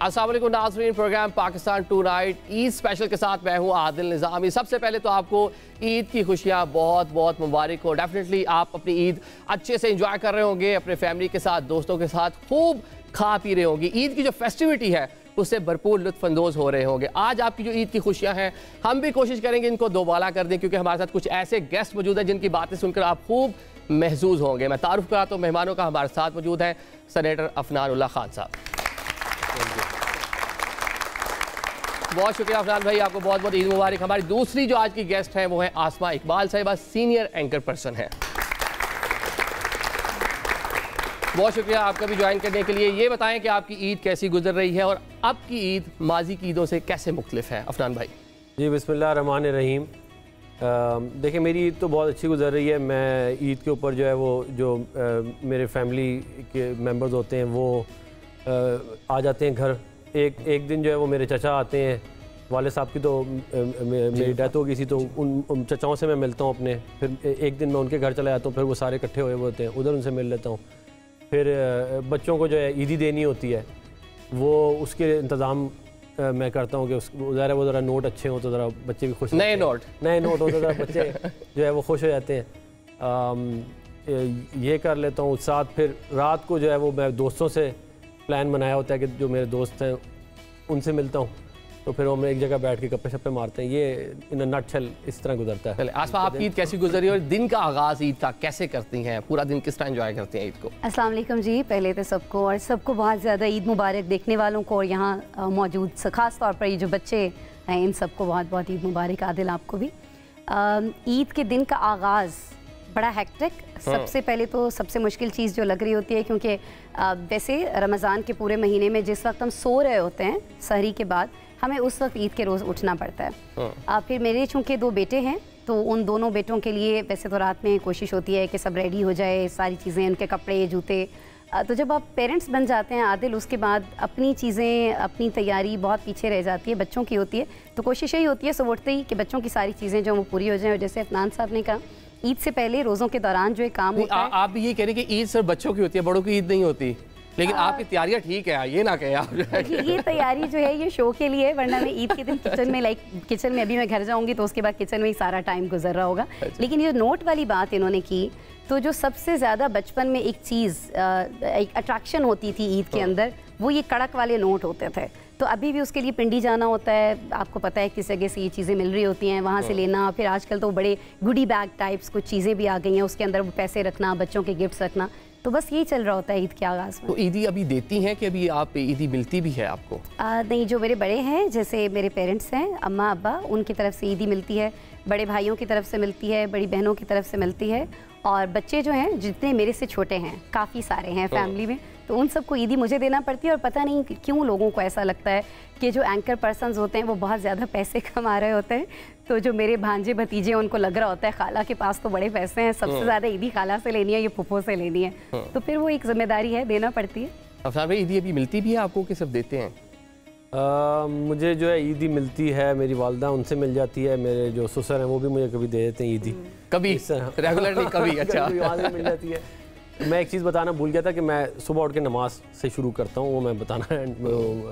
अस्सलाम वालेकुम नाज़रीन, programme Pakistan tonight Eid special के साथ मैं हूं आदिल निज़ामी। सबसे पहले तो आपको ईद की खुशियां बहुत बहुत मुबारक हो। डेफिनेटली आप अपनी ईद अच्छे से एंजॉय कर रहे होंगे, अपने फैमिली के साथ, दोस्तों के साथ खूब खा पी रहे होंगे। ईद की जो फेस्टिविटी है उससे भरपूर लुत्फ़अंदोज़ हो रहे होंगे। आज आपकी जो ईद की खुशियां हैं हम भी कोशिश करेंगे इनको दोबाला कर दें, क्योंकि हमारे साथ कुछ ऐसे गेस्ट मौजूद हैं जिनकी बातें सुनकर आप खूब महसूस होंगे। मैं तारुफ कराता हूँ मेहमानों का। हमारे साथ मौजूद हैं सेनेटर अफनान खान साहब। बहुत शुक्रिया अफनान भाई, आपको बहुत बहुत ईद मुबारक। हमारी दूसरी जो आज की गेस्ट हैं वो है आसमा इकबाल साहिबा, सीनियर एंकर पर्सन है। बहुत शुक्रिया आपका भी ज्वाइन करने के लिए। ये बताएं कि आपकी ईद कैसी गुजर रही है और अब की ईद माजी की ईदों से कैसे मुख्तलिफ है अफनान भाई? जी बिस्मिल्लाह रहमान रहीम। देखिए मेरी ईद तो बहुत अच्छी गुजर रही है। मैं ईद के ऊपर जो है वो जो मेरे फैमिली के मेंबर्स होते हैं वो आ जाते हैं घर। एक दिन जो है वो मेरे चचा आते हैं। वाले साहब की तो मेरी डेथ हो गई थी, तो उन चचाओं से मैं मिलता हूँ अपने। फिर एक दिन मैं उनके घर चला जाता हूँ, फिर वो सारे इकट्ठे हुए होते हैं, उधर उनसे मिल लेता हूँ। फिर बच्चों को जो है ईदी देनी होती है, वो उसके इंतज़ाम मैं करता हूँ कि ज़रा वो ज़रा नोट अच्छे हों तो ज़रा बच्चे भी खुश, नए नोट हो तो ज़रा बच्चे जो है वो खुश हो जाते हैं। ये कर लेता हूँ। साथ फिर रात को जो है वो मैं दोस्तों से प्लान बनाया होता है कि जो मेरे दोस्त हैं उनसे मिलता हूँ, तो फिर हम एक जगह बैठ के गप्पे शप्पे मारते हैं। ये इन अ नटशेल इस तरह गुजरता है। आसमा, आपकी ईद कैसी गुजरी और दिन का आगाज़ ईद का कैसे करती हैं? पूरा दिन किस तरह एंजॉय करती हैं ईद को? अस्सलाम वालेकुम जी, पहले तो सबको बहुत ज़्यादा ईद मुबारक, देखने वालों को और यहाँ मौजूद ख़ास तौर पर ये जो बच्चे हैं इन सबको बहुत बहुत ईद मुबारक। आदिल आपको भी। ईद के दिन का आगाज़ बड़ा हेक्टिक। सबसे पहले तो सबसे मुश्किल चीज़ जो लग रही होती है, क्योंकि वैसे रमज़ान के पूरे महीने में जिस वक्त हम सो रहे होते हैं सहरी के बाद, हमें उस वक्त ईद के रोज़ उठना पड़ता है। फिर मेरे चूँकि 2 बेटे हैं, तो उन दोनों बेटों के लिए वैसे तो रात में कोशिश होती है कि सब रेडी हो जाए, सारी चीज़ें, उनके कपड़े, जूते। तो जब आप पेरेंट्स बन जाते हैं आदिल, उसके बाद अपनी चीज़ें, अपनी तैयारी बहुत पीछे रह जाती है, बच्चों की होती है। तो कोशिश यही होती है सुबह उठते ही कि बच्चों की सारी चीज़ें जो वो पूरी हो जाएँ। और जैसे अफनान साहब ने कहा, ईद से पहले रोज़ों के दौरान जो एक काम होता है, आप भी ये कह रहे हैं कि ईद सिर्फ बच्चों की होती है, बड़ों की ईद नहीं होती, लेकिन आपकी तैयारियां ठीक है, ये ना कहें आप। ये तैयारी जो है ये शो के लिए, वरना मैं ईद के दिन किचन में किचन में अभी मैं घर जाऊंगी तो उसके बाद किचन में ही सारा टाइम गुजर रहा होगा। लेकिन ये नोट वाली बात इन्होंने की, तो जो सबसे ज़्यादा बचपन में एक चीज़, एक अट्रैक्शन होती थी ईद के अंदर, वो ये कड़क वाले नोट होते थे। तो अभी भी उसके लिए पिंडी जाना होता है, आपको पता है किस जगह से ये चीज़ें मिल रही होती हैं, वहाँ से लेना। फिर आजकल तो बड़े गुडी बैग टाइप्स कुछ चीज़ें भी आ गई हैं, उसके अंदर वो पैसे रखना, बच्चों के गिफ्ट्स रखना। तो बस यही चल रहा होता है ईद के आगाज़ में। तो ईदी अभी देती हैं कि अभी आप ईदी मिलती भी है आपको? नहीं, जो मेरे बड़े हैं, जैसे मेरे पेरेंट्स हैं, अम्मा अब्बा, उनकी तरफ से ईदी मिलती है, बड़े भाइयों की तरफ से मिलती है, बड़ी बहनों की तरफ से मिलती है। और बच्चे जो हैं जितने मेरे से छोटे हैं, काफ़ी सारे हैं फैमिली में, तो उन सबको ईदी मुझे देना पड़ती है। और पता नहीं क्यों लोगों को ऐसा लगता है कि जो एंकर पर्सन्स होते हैं वो बहुत ज़्यादा पैसे कमा रहे होते हैं। तो जो मेरे भांजे भतीजे उनको लग रहा होता है खाला के पास तो बड़े पैसे हैं, सबसे ज़्यादा ईदी खाला से लेनी है, ये फूफो से लेनी है। तो फिर वो एक जिम्मेदारी है, देना पड़ती है। अफनान भाई, ईदी अभी मिलती भी है आपको कि सिर्फ देते हैं? मुझे जो है ईदी मिलती है, मेरी वालदा उनसे मिल जाती है, मेरे जो ससुर हैं वो भी मुझे कभी दे देते हैं ईदी। कभी रेगुलरली कभी? अच्छा, वहाँ से मिल जाती है। मैं एक चीज़ बताना भूल गया था कि मैं सुबह उठ के नमाज से शुरू करता हूँ, वो मैं बताना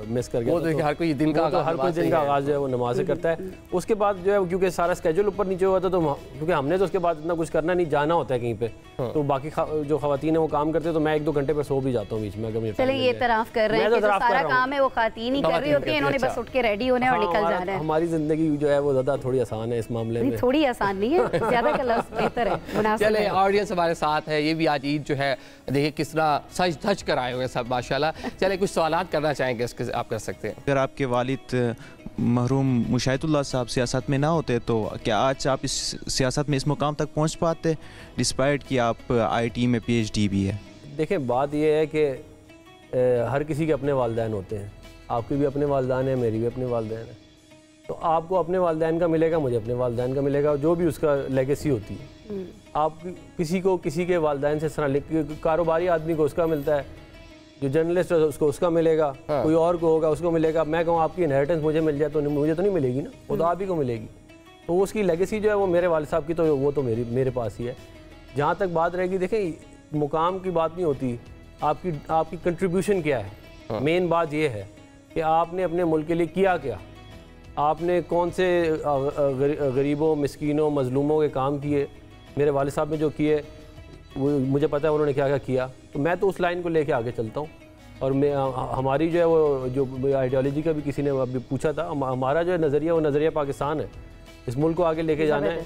मिस कर गया। तो हर कोई दिन का आगाज़ जो है वो नमाज से करता है। उसके बाद जो है क्योंकि सारा स्केड्यूल ऊपर नीचे हुआ था, तो क्योंकि हमने तो उसके बाद इतना कुछ करना नहीं, जाना होता है कहीं पे, तो बाकी जो खवातीन है वो काम करते हैं, तो मैं 1-2 घंटे पर सो भी जाता हूँ बीच में। अगर चले ये तराफ कर रहे हैं कि सारा काम है वो खातीन ही कर रही होती है, इन्होंने बस उठ के रेडी होने और निकल जाना है। हमारी ज़िंदगी जो है वो ज़्यादा थोड़ी आसान है इस मामले में। थोड़ी आसान नहीं है, ज़्यादा का लफ्ज़ बेहतर है। चले, ऑडियंस हमारे साथ है, ये भी आज ईद जो है देखिए किस तरह सज धज कर आए हुए सब माशाल्लाह। चले, कुछ सवालात करना चाहेंगे इसके आप कर सकते हैं। अगर आपके वालिद मरहूम मुशाहिदुल्लाह साहब सियासत में ना होते तो क्या आज आप इस सियासत में इस मुकाम तक पहुंच पाते, डिस्पाइट कि आप IT में PhD भी है? देखें, बात यह है कि हर किसी के अपने वालिदैन होते हैं। आपके भी अपने वालिदैन हैं, मेरी भी अपने वालिदैन हैं। तो आपको अपने वालिदैन का मिलेगा, मुझे अपने वालिदैन का मिलेगा, जो भी उसका लेगेसी होती है। आप किसी के वालिदैन से कारोबारी आदमी को उसका मिलता है, जो जर्नलिस्ट है उसको उसका मिलेगा, कोई और को होगा उसको मिलेगा। मैं कहूँ आपकी इनहेरिटेंस मुझे मिल जाए तो मुझे तो नहीं मिलेगी ना, वो तो आप ही को मिलेगी। तो उसकी लेगेसी जो है वो मेरे वालिद साहब की, तो वो तो मेरे पास ही है। जहाँ तक बात रहेगी, देखें मुकाम की बात नहीं होती, आपकी कंट्रीब्यूशन क्या है। मेन बात ये है कि आपने अपने मुल्क के लिए किया क्या, आपने कौन से गरीबों, मिस्कीनों, मजलूमों के काम किए। मेरे वालिद साहब ने जो किए वो मुझे पता है उन्होंने क्या क्या किया, तो मैं तो उस लाइन को लेके आगे चलता हूँ। और मैं हमारी जो है वो जो आइडियोलॉजी का भी किसी ने अभी पूछा था, हमारा जो है नज़रिया वो नज़रिया पाकिस्तान है। इस मुल्क को आगे लेके जाना है,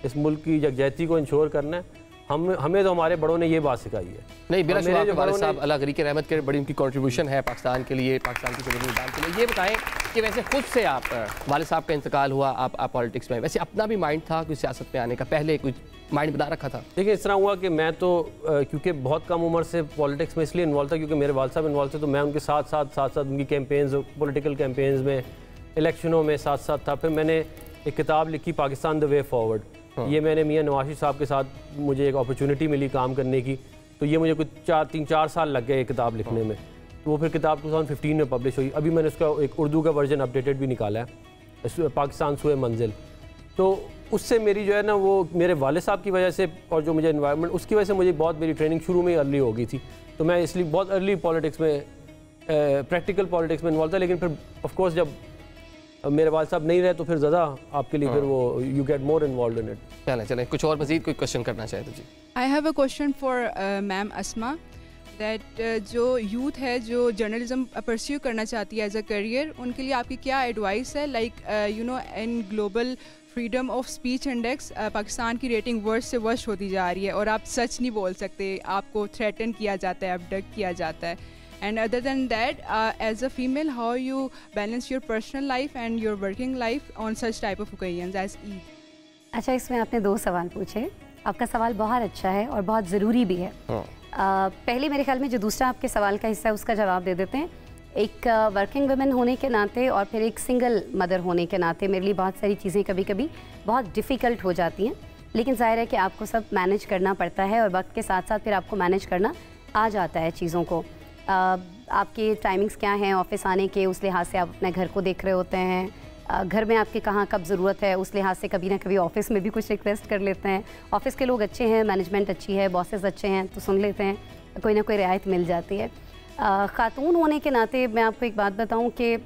इस मुल्क की यकजहती को इंश्योर करना है। हमें तो हमारे बड़ों ने ये बात सिखाई है। नहीं, बिला शुबा आपके वालिद साहब अल्लाह गरीक रहमत करे, बड़ी उनकी कंट्रीब्यूशन है पाकिस्तान के लिए, पाकिस्तान की जमहूरी निज़ाम के लिए। ये बताएं कि वैसे खुद से आप वालिद साहब का इंतकाल हुआ, आप पॉलिटिक्स में, वैसे अपना भी माइंड था कुछ सियासत में आने का, पहले कुछ माइंड बना रखा था? देखिए इस तरह हुआ कि मैं तो क्योंकि बहुत कम उम्र से पॉलिटिक्स में इसलिए इन्वॉल्व था क्योंकि मेरे वालिद साहब इन्वॉल्व थे, तो मैं उनके साथ साथ उनकी कैंपेन्स, पॉलिटिकल कैंपेन्स में, इलेक्शनों में साथ साथ था। फिर मैंने एक किताब लिखी पाकिस्तान द वे फॉरवर्ड। ये मैंने मियां नवाज शरीफ साहब के साथ मुझे एक अपॉर्चुनिटी मिली काम करने की, तो ये मुझे कुछ 3-4 साल लग गए ये किताब लिखने में। तो वो फिर किताब 2015 में पब्लिश हुई। अभी मैंने उसका एक उर्दू का वर्जन अपडेटेड भी निकाला है, पाकिस्तान सुए मंजिल। तो उससे मेरी जो है ना वो मेरे वालिद साहब की वजह से और जो मुझे इन्वायरमेंट, उसकी वजह से मुझे बहुत मेरी ट्रेनिंग शुरू में ही अर्ली हो गई थी। तो मैं इसलिए बहुत अर्ली पॉलिटिक्स में, प्रैक्टिकल पॉलिटिक्स में इन्वॉल्व था। लेकिन फिर ऑफ कोर्स जब मेरे वालिद साहब नहीं रहे तो फिर ज़्यादा आपके लिए फिर वो you get more involve in it. चलें कुछ और मज़ीद कोई क्वेश्चन करना चाहे तो जी। I have a question for ma'am Asma that जो यूथ है जो जर्नलिज्म परस्यू करना चाहती है एज अ करियर, उनके लिए आपकी क्या एडवाइस है? Like you know in global freedom of speech index Pakistan की रेटिंग वर्स्ट से वर्स्ट होती जा रही है और आप सच नहीं बोल सकते, आपको थ्रेटन किया जाता है, अबडक्ट किया जाता है। And other than that, as a female, how you balance your personal life and your working life on such type of occasions as Eid? अच्छा, इसमें आपने 2 सवाल पूछे। आपका सवाल बहुत अच्छा है और बहुत ज़रूरी भी है। पहले मेरे ख्याल में जो दूसरा आपके सवाल का हिस्सा है उसका जवाब दे देते हैं। एक वर्किंग वुमेन होने के नाते और फिर एक सिंगल मदर होने के नाते मेरे लिए बहुत सारी चीज़ें कभी कभी बहुत डिफ़िकल्ट हो जाती हैं, लेकिन ज़ाहिर है कि आपको सब मैनेज करना पड़ता है और वक्त के साथ साथ फिर आपको मैनेज करना आ जाता है चीज़ों को। आपके टाइमिंग्स क्या हैं ऑफिस आने के, उस लिहाज से आप अपने घर को देख रहे होते हैं। घर में आपके कहाँ कब ज़रूरत है उस लिहाज से कभी ना कभी ऑफिस में भी कुछ रिक्वेस्ट कर लेते हैं। ऑफिस के लोग अच्छे हैं, मैनेजमेंट अच्छी है, बॉसेस अच्छे हैं तो सुन लेते हैं, कोई ना कोई रियायत मिल जाती है। ख़ातून होने के नाते मैं आपको एक बात बताऊँ कि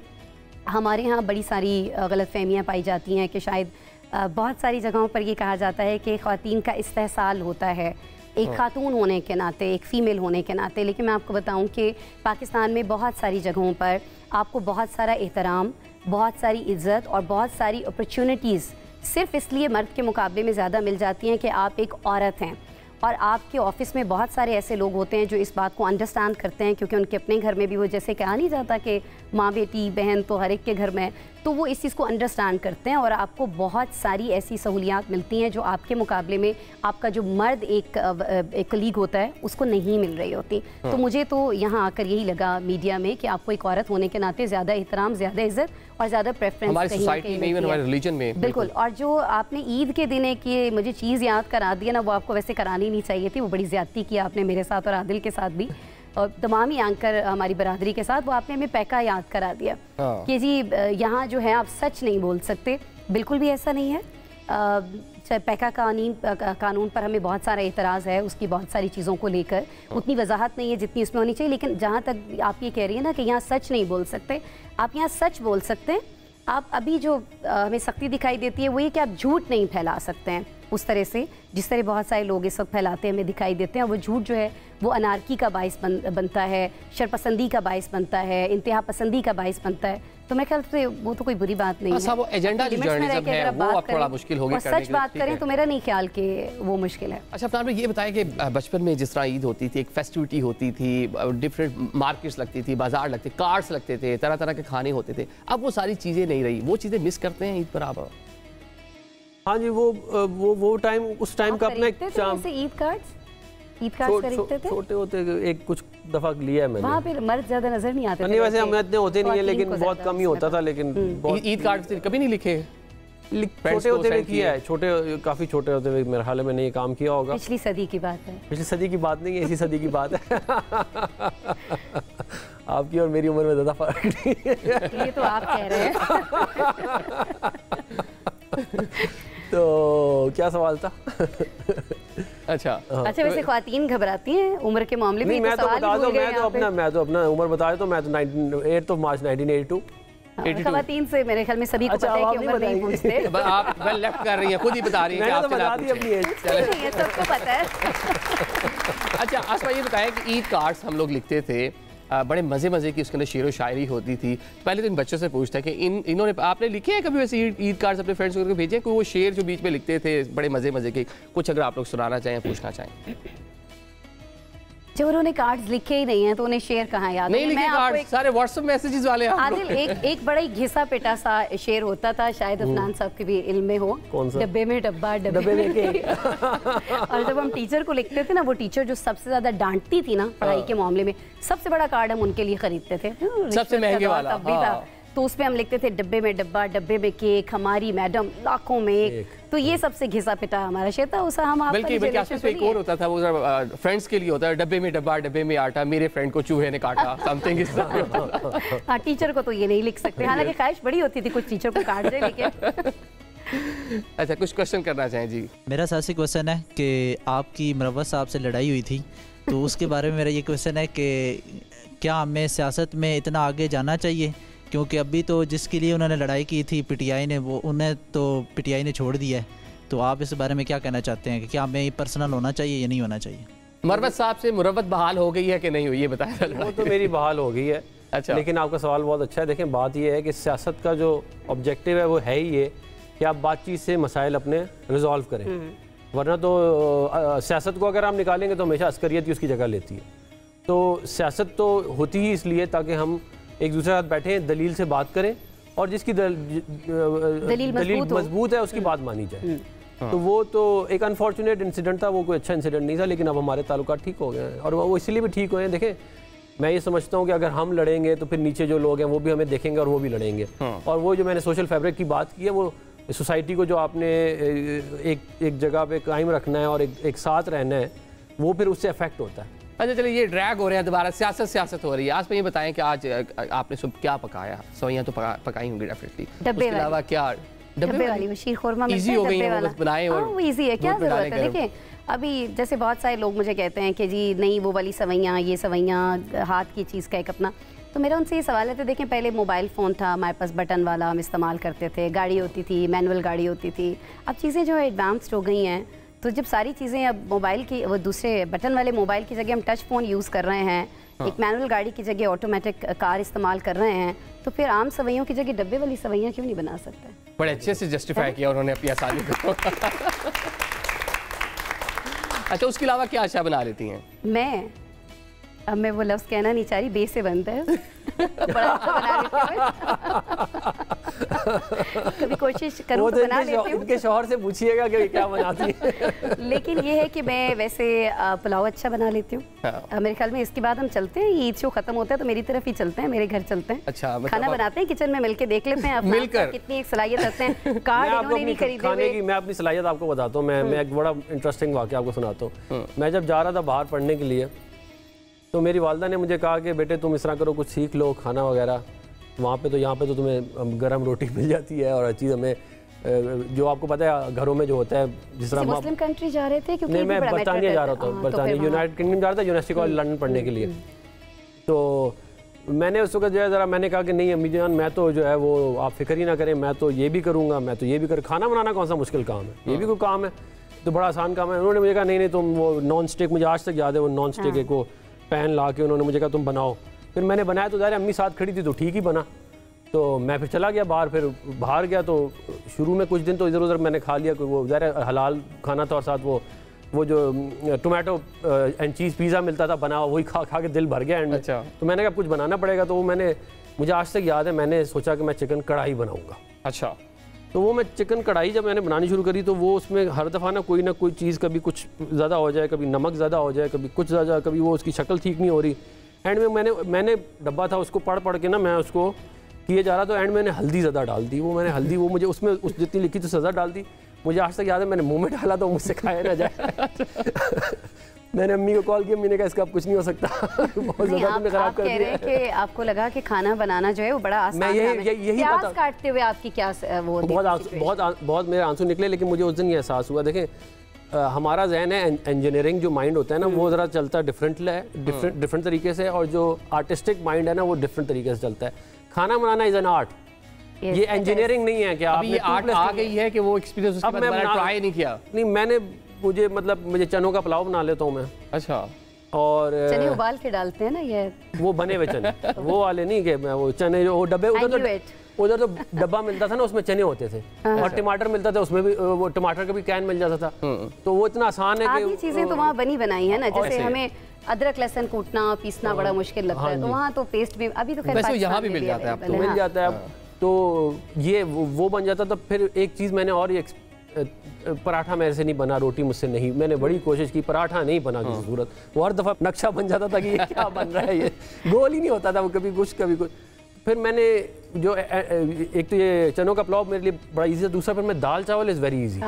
हमारे यहाँ बड़ी सारी गलतफहमियाँ पाई जाती हैं कि शायद बहुत सारी जगहों पर ये कहा जाता है कि ख़वातीन का इस्तेहसाल होता है एक खातून होने के नाते, एक फ़ीमेल होने के नाते। लेकिन मैं आपको बताऊं कि पाकिस्तान में बहुत सारी जगहों पर आपको बहुत सारा एहतराम, बहुत सारी इज़्ज़त और बहुत सारी अपॉर्चुनिटीज़ सिर्फ़ इसलिए मर्द के मुकाबले में ज़्यादा मिल जाती हैं कि आप एक औरत हैं। और आपके ऑफिस में बहुत सारे ऐसे लोग होते हैं जो इस बात को अंडरस्टैंड करते हैं, क्योंकि उनके अपने घर में भी वो जैसे कहा नहीं जाता कि माँ बेटी बहन तो हर एक के घर में, तो वो इस चीज़ को अंडरस्टैंड करते हैं और आपको बहुत सारी ऐसी सहूलियात मिलती हैं जो आपके मुकाबले में आपका जो मर्द एक कलीग होता है उसको नहीं मिल रही होती। तो मुझे तो यहाँ आकर यही लगा मीडिया में कि आपको एक औरत होने के नाते ज़्यादा एहतराम, ज़्यादा इज्जत और ज़्यादा प्रेफरेंस हमारी सोसाइटी में, इवन हमारे रिलीजन में। बिल्कुल। और जो आपने ईद के दिन एक ये मुझे चीज़ याद करा दी ना, वो आपको वैसे करानी नहीं चाहिए थी, वो बड़ी ज़्यादती की आपने मेरे साथ और आदिल के साथ भी और तमाम ही एंकर हमारी बरादरी के साथ। वो आपने हमें पैका याद करा दिया कि जी यहाँ जो है आप सच नहीं बोल सकते। बिल्कुल भी ऐसा नहीं है। पैका कानून पर हमें बहुत सारा एतराज़ है, उसकी बहुत सारी चीज़ों को लेकर उतनी वजाहत नहीं है जितनी उसमें होनी चाहिए। लेकिन जहाँ तक आप ये कह रही हैं ना कि यहाँ सच नहीं बोल सकते, आप यहाँ सच बोल सकते हैं। आप अभी जो हमें सख्ती दिखाई देती है वो ये कि आप झूठ नहीं फैला सकते हैं उस तरह से जिस तरह बहुत सारे लोग इस वक्त फैलाते हैं, हमें दिखाई देते हैं। और वो झूठ जो है वो अनारकी का बाइस बनता है, शरपसंदी का बाइस बनता है, इंतहा पसंदी का बाइस बनता है। तो मैं ख्याल से वो तो कोई बुरी बात नहीं है। वो एजेंडा जो जर्नलिज्म है वो अब थोड़ा मुश्किल हो गया और सच बात करें तो मेरा नहीं ख्याल कि वो मुश्किल है। अच्छा, आपने ये बताया कि बचपन में जिस तरह ईद होती थी, एक फेस्टिविटी होती थी, डिफरेंट मार्केट्स लगती थी, बाजार लगते, कार्ड्स लगते थे, तरह तरह के खाने होते थे। अब वो सारी चीज़ें नहीं रही, वो चीज़ें मिस करते हैं ईद पर आप? हाँ जी, वो टाइम, उस टाइम का अपना एक चार्म। ईद कार्ड्स खरीदते थे? छोटे होते एक कुछ दफा लिया है मैंने। वहाँ पे मर्द ज्यादा नजर नहीं आते थे। नहीं, वैसे हम इतने होते नहीं है, लेकिन बहुत कम ही होता था। लेकिन ईद कार्ड कभी नहीं लिखे? छोटे होते हुए किया है, काफी छोटे होते हुए मेरे ख्याल में मैंने ये काम किया होगा। पिछली सदी की बात है। पिछली सदी की बात नहीं है, इसी सदी की बात है। आपकी और मेरी उम्र में ज्यादा फर्क नहीं है। ये तो आप कह रहे हैं। तो क्या सवाल था? अच्छा अच्छा, वैसे ख्वातीन घबराती हैं उम्र के मामले में? नहीं, मैं तो बता दूं, मैं तो अपना उम्र बताया तो मैं तो 8 मार्च 1982। ख़वातीन से मेरे ख्याल में सभी को पता है कि उम्र नहीं पूछते। आप वेल लेफ्ट कर रही हैं, खुद ही बता रही हैं कि आपसे ना पूछें। सबको पता है। अच्छा आसमा, ये बताएं कि ईद कार्ड्स हम लोग लिखते थे, बड़े मज़े की उसके अंदर शेर व शायरी होती थी। पहले तो इन बच्चों से पूछता है कि इन्होंने आपने लिखे हैं कभी वैसे ईद कार्ड्स अपने फ्रेंड्स को भेजे? कोई वो शेर जो बीच में लिखते थे बड़े मज़े के, कुछ अगर आप लोग सुनाना चाहें, पूछना चाहें। जो उन्होंने कार्ड्स लिखे ही नहीं हैं तो उन्हें शेर कहाँ याद नहीं लिखे कार्ड्स, सारे व्हाट्सएप मैसेजेस वाले। आदिल, एक बड़ा ही घिसा पिटा सा शेर होता था, शायद अफनान साहब के भी इल्म में हो। डब्बे में डब्बा, डब्बे में केक। और जब हम टीचर को लिखते थे ना, वो टीचर जो सबसे ज्यादा डांटती थी ना पढ़ाई के मामले में, सबसे बड़ा कार्ड हम उनके लिए खरीदते थे, सबसे महंगे वाला तब भी था। तो उसपे हम लिखते थे डब्बे में डब्बा, डब्बे में केक, हमारी मैडम लाखों में एक। तो ये सबसे घिसा पिटा हमारा शेर था। उसे हम बल्कि एक और होता था, वो फ्रेंड्स के लिए होता है, डब्बे में डब्बा, डब्बे में आटा, मेरे फ्रेंड को चूहे ने काटा, समथिंग इस तरह। हाँ, टीचर को तो ये नहीं लिख सकते, हालांकि ख्वाहिश बड़ी होती थी कुछ टीचर को काट दे, लेकिन अच्छा कुछ क्वेश्चन करना चाहें जी? मेरा सासी क्वेश्चन है कि आपकी मुरव्वत साहब से लड़ाई हुई थी, तो उसके बारे में मेरा ये क्वेश्चन है कि क्या हमें सियासत में इतना आगे जाना चाहिए? क्योंकि अभी तो जिसके लिए उन्होंने लड़ाई की थी पीटीआई ने, वो उन्हें तो पीटीआई ने छोड़ दिया है। तो आप इस बारे में क्या कहना चाहते हैं कि क्या हमें पर्सनल होना चाहिए या नहीं होना चाहिए? मुरव्वत साहब से मुरव्वत बहाल हो गई है कि नहीं हुई, ये बताया। वो तो मेरी बहाल हो गई है। अच्छा, लेकिन आपका सवाल बहुत अच्छा है। देखें, बात ये है कि सियासत का जो ऑब्जेक्टिव है वो है ही ये कि आप बातचीत से मसाइल अपने रिजॉल्व करें, वरना तो सियासत को अगर आप निकालेंगे तो हमेशा अस्करियत ही उसकी जगह लेती है। तो सियासत तो होती ही इसलिए ताकि हम एक दूसरे के साथ बैठे, दलील से बात करें, और जिसकी दलील मजबूत है उसकी बात मानी जाए। तो वो तो एक अनफॉर्चुनेट इंसिडेंट था, वो कोई अच्छा इंसिडेंट नहीं था, लेकिन अब हमारे ताल्लुकात ठीक हो गए हैं, और वो इसलिए भी ठीक हुए हैं। देखें, मैं ये समझता हूँ कि अगर हम लड़ेंगे तो फिर नीचे जो लोग हैं वो भी हमें देखेंगे और वो भी लड़ेंगे। और वो जो मैंने सोशल फैब्रिक की बात की है, वो सोसाइटी को जो आपने एक जगह पे कायम रखना है और एक साथ रहना है, वो फिर उससे अफेक्ट होता है। अच्छा चलिए, ये ड्रैग हो रहे हैं दोबारा, सियासत हो रही है। आज पे ये बताएं कि आज आपने सब क्या पकाया? सवैयां तो पकाई होंगी डेफिनेटली, उसके अलावा क्या? डब्बे वाली वो शीर खुरमा इजी हो गई है, बस बनाए और वो इजी है, क्या जरूरत है? देखिए, अभी जैसे बहुत सारे लोग मुझे कहते हैं कि जी नहीं वो वाली सवैयां, ये सवैयां हाथ की चीज़ का एक अपना। तो मेरा उनसे ये सवाल है, तो देखें पहले मोबाइल फ़ोन था हमारे पास, बटन वाला हम इस्तेमाल करते थे, गाड़ी होती थी, मैनुअल गाड़ी होती थी। अब चीज़ें जो है एडवांस्ड हो गई हैं, तो जब सारी चीज़ें अब मोबाइल की, वो दूसरे बटन वाले मोबाइल की जगह हम टच फ़ोन यूज़ कर रहे हैं, एक मैनुअल गाड़ी की जगह ऑटोमेटिक कार इस्तेमाल कर रहे हैं, तो फिर आम सवैयों की जगह डब्बे वाली सवैयां क्यों नहीं बना सकते? बड़े अच्छे से जस्टिफाई किया उन्होंने अपनी आसानी को। अच्छा, उसके अलावा क्या अच्छा बना लेती हैं? अब मैं वो लफ्ज़ कहना नहीं चाह रही, बे से बनता है। बड़ा अच्छा बना लेती हूँ। कभी कोशिश करूँ तो बना लेती हूँ। इनके शौहर से पूछिएगा कि क्या बनाती है। लेकिन ये है कि मैं वैसे पुलाव अच्छा बना लेती हूँ। मेरे ख्याल में इसके बाद हम चलते हैं, ईद शो खत्म होता है तो मेरी तरफ ही चलते हैं, मेरे घर चलते हैं। अच्छा, खाना बनाते हैं किचन में, मिलके देख लेते हैं मिलकर कितनी एक सलाहियत रखते हैं। कार्ड इन्होंने नहीं खरीदे हुए। मैं अपनी सलाहियत आपको बताता हूँ। मैं एक बड़ा इंटरेस्टिंग वाक़या आपको सुनाता हूँ। मैं जब जा रहा था बाहर पढ़ने के लिए, तो मेरी वालदा ने मुझे कहा कि बेटे तुम इस तरह करो, कुछ सीख लो खाना वगैरह। वहाँ पे तो यहाँ पे तो तुम्हें गर्म रोटी मिल जाती है, और चीज़ हमें जो आपको पता है घरों में जो होता है, जिस तरह मुस्लिम कंट्री जा रहे थे क्योंकि नहीं, मैं बरतानिया जा रहा था, बरतानिया यूनाइटेड किंगडम जा रहा था, यूनिवर्सिटी कॉलेज लंदन पढ़ने के लिए। तो मैंने उस वक्त जो है ज़रा मैंने कहा कि नहीं अम्मी जान, मैं तो जो है वो आप फिक्र ही ना करें, मैं तो ये भी करूँगा, मैं तो ये भी कर। खाना बनाना कौन सा मुश्किल काम है, ये भी कोई काम है, तो बड़ा आसान काम है। उन्होंने मुझे कहा नहीं तुम वो नॉन स्टिक, मुझे आज तक याद है वो नॉन स्टिक एक वो पैन ला के उन्होंने मुझे कहा तुम बनाओ। फिर मैंने बनाया तो ज़ाहिर अम्मी साथ खड़ी थी तो ठीक ही बना। तो मैं फिर चला गया बाहर, फिर बाहर गया तो शुरू में कुछ दिन तो इधर उधर मैंने खा लिया, वो ज़ाहिर हलाल खाना था, और साथ वो जो टोमेटो एंड चीज़ पिज़्ज़ा मिलता था बना, वही खा के दिल भर गया एंड। अच्छा। तो मैंने कहा कुछ बनाना पड़ेगा, तो वो मुझे आज तक याद है, मैंने सोचा कि मैं चिकन कढ़ाई बनाऊँगा। अच्छा। तो वो मैं चिकन कढ़ाई जब मैंने बनानी शुरू करी, तो वो उसमें हर दफ़ा ना कोई चीज़, कभी कुछ ज़्यादा हो जाए, कभी नमक ज़्यादा हो जाए, कभी कुछ ज़्यादा, कभी वो उसकी शक्ल ठीक नहीं हो रही। एंड में मैंने डब्बा था उसको पढ़ के ना मैं उसको किए जा रहा, तो एंड मैंने हल्दी ज़्यादा डाल दी। वो मैंने हल्दी वो मुझे उसमें उस जितनी लिखी थी सज़ा डाल दी। मुझे आज तक याद है, मैंने मुँह में डाला तो मुझसे खाया ना जाए। मैंने अम्मी को कॉल किया, अम्मी ने कहा इसका अब कुछ नहीं हो सकता। बहुत ज़्यादा तुमने खराब कर दिया है कि आपको लगा कि खाना बनाना जो है वो बड़ा आसान है। यही प्याज काटते हुए आपकी क्या वो बहुत मेरे आंसू निकले, लेकिन मुझे उस दिन ये एहसास हुआ। देखें, हमारा जहन है, इंजीनियरिंग जो माइंड होता है ना वो ज़रा चलता डिफरेंट तरीके से, और जो आर्टिस्टिक माइंड है ना वो डिफरेंट तरीके से चलता है। खाना बनाना इज़ एन आर्ट, ये इंजीनियरिंग नहीं है कि आप ये आर्ट आ गई है कि वो एक्सपीरियंस उसके बाद मैंने ट्राई नहीं किया। नहीं, मुझे चनों का पुलाव बना लेता हूँ मैं। अच्छा। और चने उबाल के डालते हैं ना, ये वो बने हुए चने वो वाले नहीं कि मैं वो चने जो वो डब्बे उधर तो डब्बा मिलता था ना, उसमें चने होते थे और टमाटर मिलता था, उसमें भी वो टमाटर का भी कैन मिल जाता था। तो वो इतना आसान है कि चीजें तो वहाँ बनी बनाई है ना, जैसे हमें अदरक लहसुन कूटना पीसना बड़ा मुश्किल लगता है, तो वहाँ तो पेस्ट भी अभी तो वैसे यहाँ भी मिल जाता है, तो मिल जाता है। तो ये वो बन जाता था। फिर एक चीज़ मैंने और ये पराठा मेरे से नहीं बना, रोटी मुझसे नहीं, मैंने बड़ी कोशिश की, पराठा नहीं बना की जरूरत, वो हर दफ़ा नक्शा बन जाता था कि ये क्या बन रहा है, ये गोल ही नहीं होता था, वो कभी कुछ कभी कुछ। फिर मैंने जो एक तो ये चनों का पुलाव मेरे लिए बड़ा इजी था, दूसरा फिर मैं दाल चावल इज़ वेरी इजी।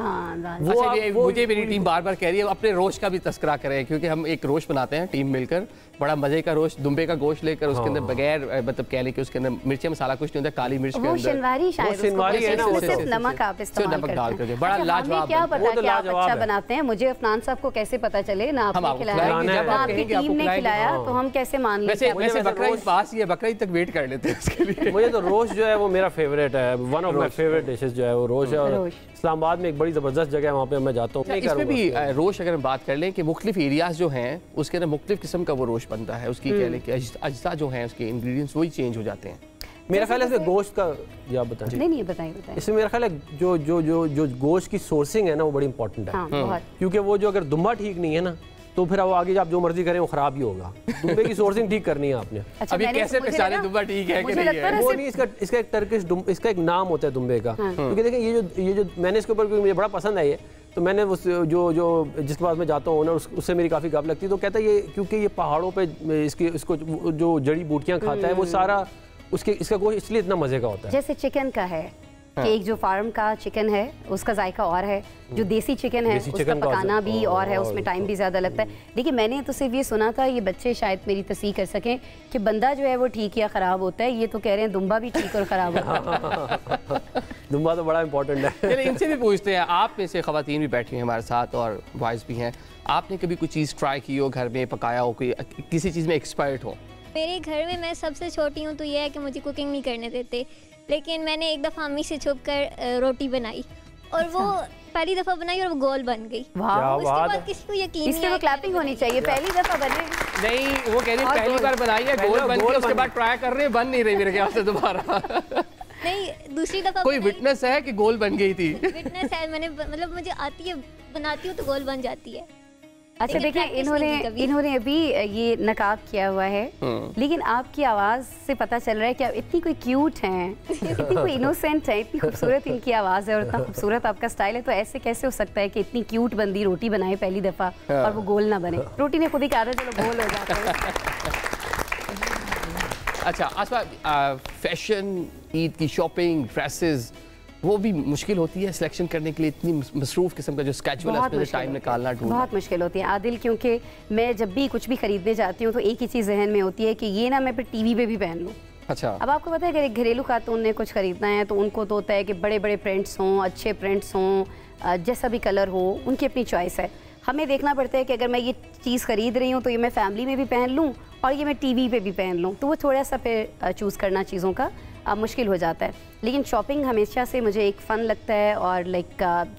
मुझे मेरी टीम बार बार कह रही है अपने रोश का भी तस्करा करें, क्योंकि हम एक रोश बनाते हैं टीम मिलकर, बड़ा मजे का रोश, दुम्बे का गोश्त लेकर उसके अंदर बगैर मतलब कह लें कि उसके अंदर मिर्ची मसाला कुछ नहीं होता, काली मिर्च के अंदर शिनवारी है ना, वो सिर्फ नमक आप इस्तेमाल करते हैं। बड़ा लाजवाब, क्या पता कि आप अच्छा बनाते हैं, मुझे अफनान साहब को कैसे पता चले ना, आपने खिलाया, जब आपकी टीम ने खिलाया तो हम कैसे मान लें। वैसे बकरा पास ही है, बकरा तक वेट कर लेते हैं उसके लिए। मुझे तो रोश जो है वो मेरा फेवरेट है, one of my favourite dishes जो है वो रोश है, और इस्लामाबाद में एक बड़ी ज़बरदस्त जगह है, वहाँ पे मैं जाता हूँ। इसमें भी रोश अगर हम बात कर लें कि मुख्तलिफ एरियाज जो हैं उसके अंदर मुख्तलिफ किस्म का वो रोश बनता है, उसकी कह लें कि अज्जा जो हैं उसके इंग्रेडिएंट्स वही चेंज हो जाते हैं। मेरा ख्याल है इसमें गोश्त का, या बताएं? नहीं बताइए। इसमें मेरा ख्याल है जो गोश्त की सोर्सिंग है ना वो बड़ी इंपॉर्टेंट है, क्योंकि वो जो अगर दुम्बा ठीक नहीं है ना तो फिर वो आगे आप जो मर्जी करें वो खराब ही होगा। दुम्बे की सोर्सिंग ठीक करनी है आपने। अच्छा, अभी कैसे पहचाने दुम्बा ठीक है कि नहीं है? वो नहीं, इसका एक टर्किश इसका एक नाम होता है दुम्बे का, क्योंकि देखिए ये जो मैंने इसके ऊपर, क्योंकि मुझे बड़ा पसंद है ये, तो मैंने उस जो जिसके पास मैं जाता हूँ ना उससे मेरी काफ़ी गप लगती है, तो कहता है ये क्योंकि ये पहाड़ों पे इसको जो जड़ी बूटियाँ खाता है वो सारा इसका गोश्त इसलिए इतना मज़े का होता है। जैसे चिकन का है कि एक जो फार्म का चिकन है उसका जायका और है, जो देसी चिकन है उसका पकाना भी और है, उसमें टाइम भी ज़्यादा लगता है। लेकिन मैंने तो सिर्फ ये सुना था, ये बच्चे शायद मेरी तस्दीक कर सकें कि बंदा जो है वो ठीक या ख़राब होता है, ये तो कह रहे हैं दुम्बा भी ठीक और ख़राब होता है। दुम्बा तो बड़ा इंपॉर्टेंट है। चलिए इनसे भी पूछते हैं, आप में से ख़वातीन भी बैठी हैं हमारे साथ और बॉयज़ भी हैं, आपने कभी कोई चीज़ ट्राई की हो, घर में पकाया हो, कोई किसी चीज़ में एक्सपर्ट हो? मेरे घर में मैं सबसे छोटी हूँ तो यह है कि मुझे कुकिंग नहीं करने देते, लेकिन मैंने एक दफ़ा अम्मी से छुप कर रोटी बनाई और वो पहली दफ़ा बनाई और वो गोल बन गई। उसके बाद किसी को यकीन नहीं आया। क्लैपिंग होनी चाहिए, पहली दफ़ा बने। नहीं, वो कह रही पहली बार बनाई है, गोल बन गई, उसके बाद ट्राई कर रहे हैं, बन नहीं रही मेरे ख्याल से दोबारा। नहीं, दूसरी दफ़ा कोई विटनेस है कि गोल बन गई थी? विटनेस है, मैंने मतलब मुझे आती है, बनाती हूँ तो गोल बन जाती है। अच्छा देखिए, इन्होंने अभी ये नकाब किया हुआ है, लेकिन आपकी आवाज़ से पता चल रहा है कि आप इतनी कोई क्यूट हैं, इतनी कोई इनोसेंट है, इतनी खूबसूरत इनकी आवाज़ है और इतना खूबसूरत आपका स्टाइल है, तो ऐसे कैसे हो सकता है कि इतनी क्यूट बंदी रोटी बनाए पहली दफ़ा और वो गोल ना बने? रोटी ने खुद ही कहा था चलो गोल हो जाता है। अच्छा आसमा, फैशन, ईद की शॉपिंग, ड्रेसेस, वो भी मुश्किल होती है सिलेक्शन करने के लिए, इतनी मसरूफ़ किस्म का जो स्केड्यूल है उसमें टाइम निकालना ढूंढना बहुत मुश्किल होती है आदिल, क्योंकि मैं जब भी कुछ भी खरीदने जाती हूँ तो एक ही चीज़ जहन में होती है कि ये ना मैं फिर टीवी पे भी पहन लूँ। अच्छा, अब आपको पता है अगर एक घरेलू खातून ने कुछ खरीदना है तो उनको तो होता है कि बड़े बड़े प्रिंट्स हों, अच्छे प्रिंट्स हों, जैसा भी कलर हो, उनकी अपनी चॉइस है। हमें देखना पड़ता है कि अगर मैं ये चीज़ ख़रीद रही हूँ तो ये मैं फैमिली में भी पहन लूँ और ये मैं टीवी पे भी पहन लूँ, तो वो थोड़ा सा फिर चूज़ करना चीज़ों का मुश्किल हो जाता है। लेकिन शॉपिंग हमेशा से मुझे एक फ़न लगता है, और लाइक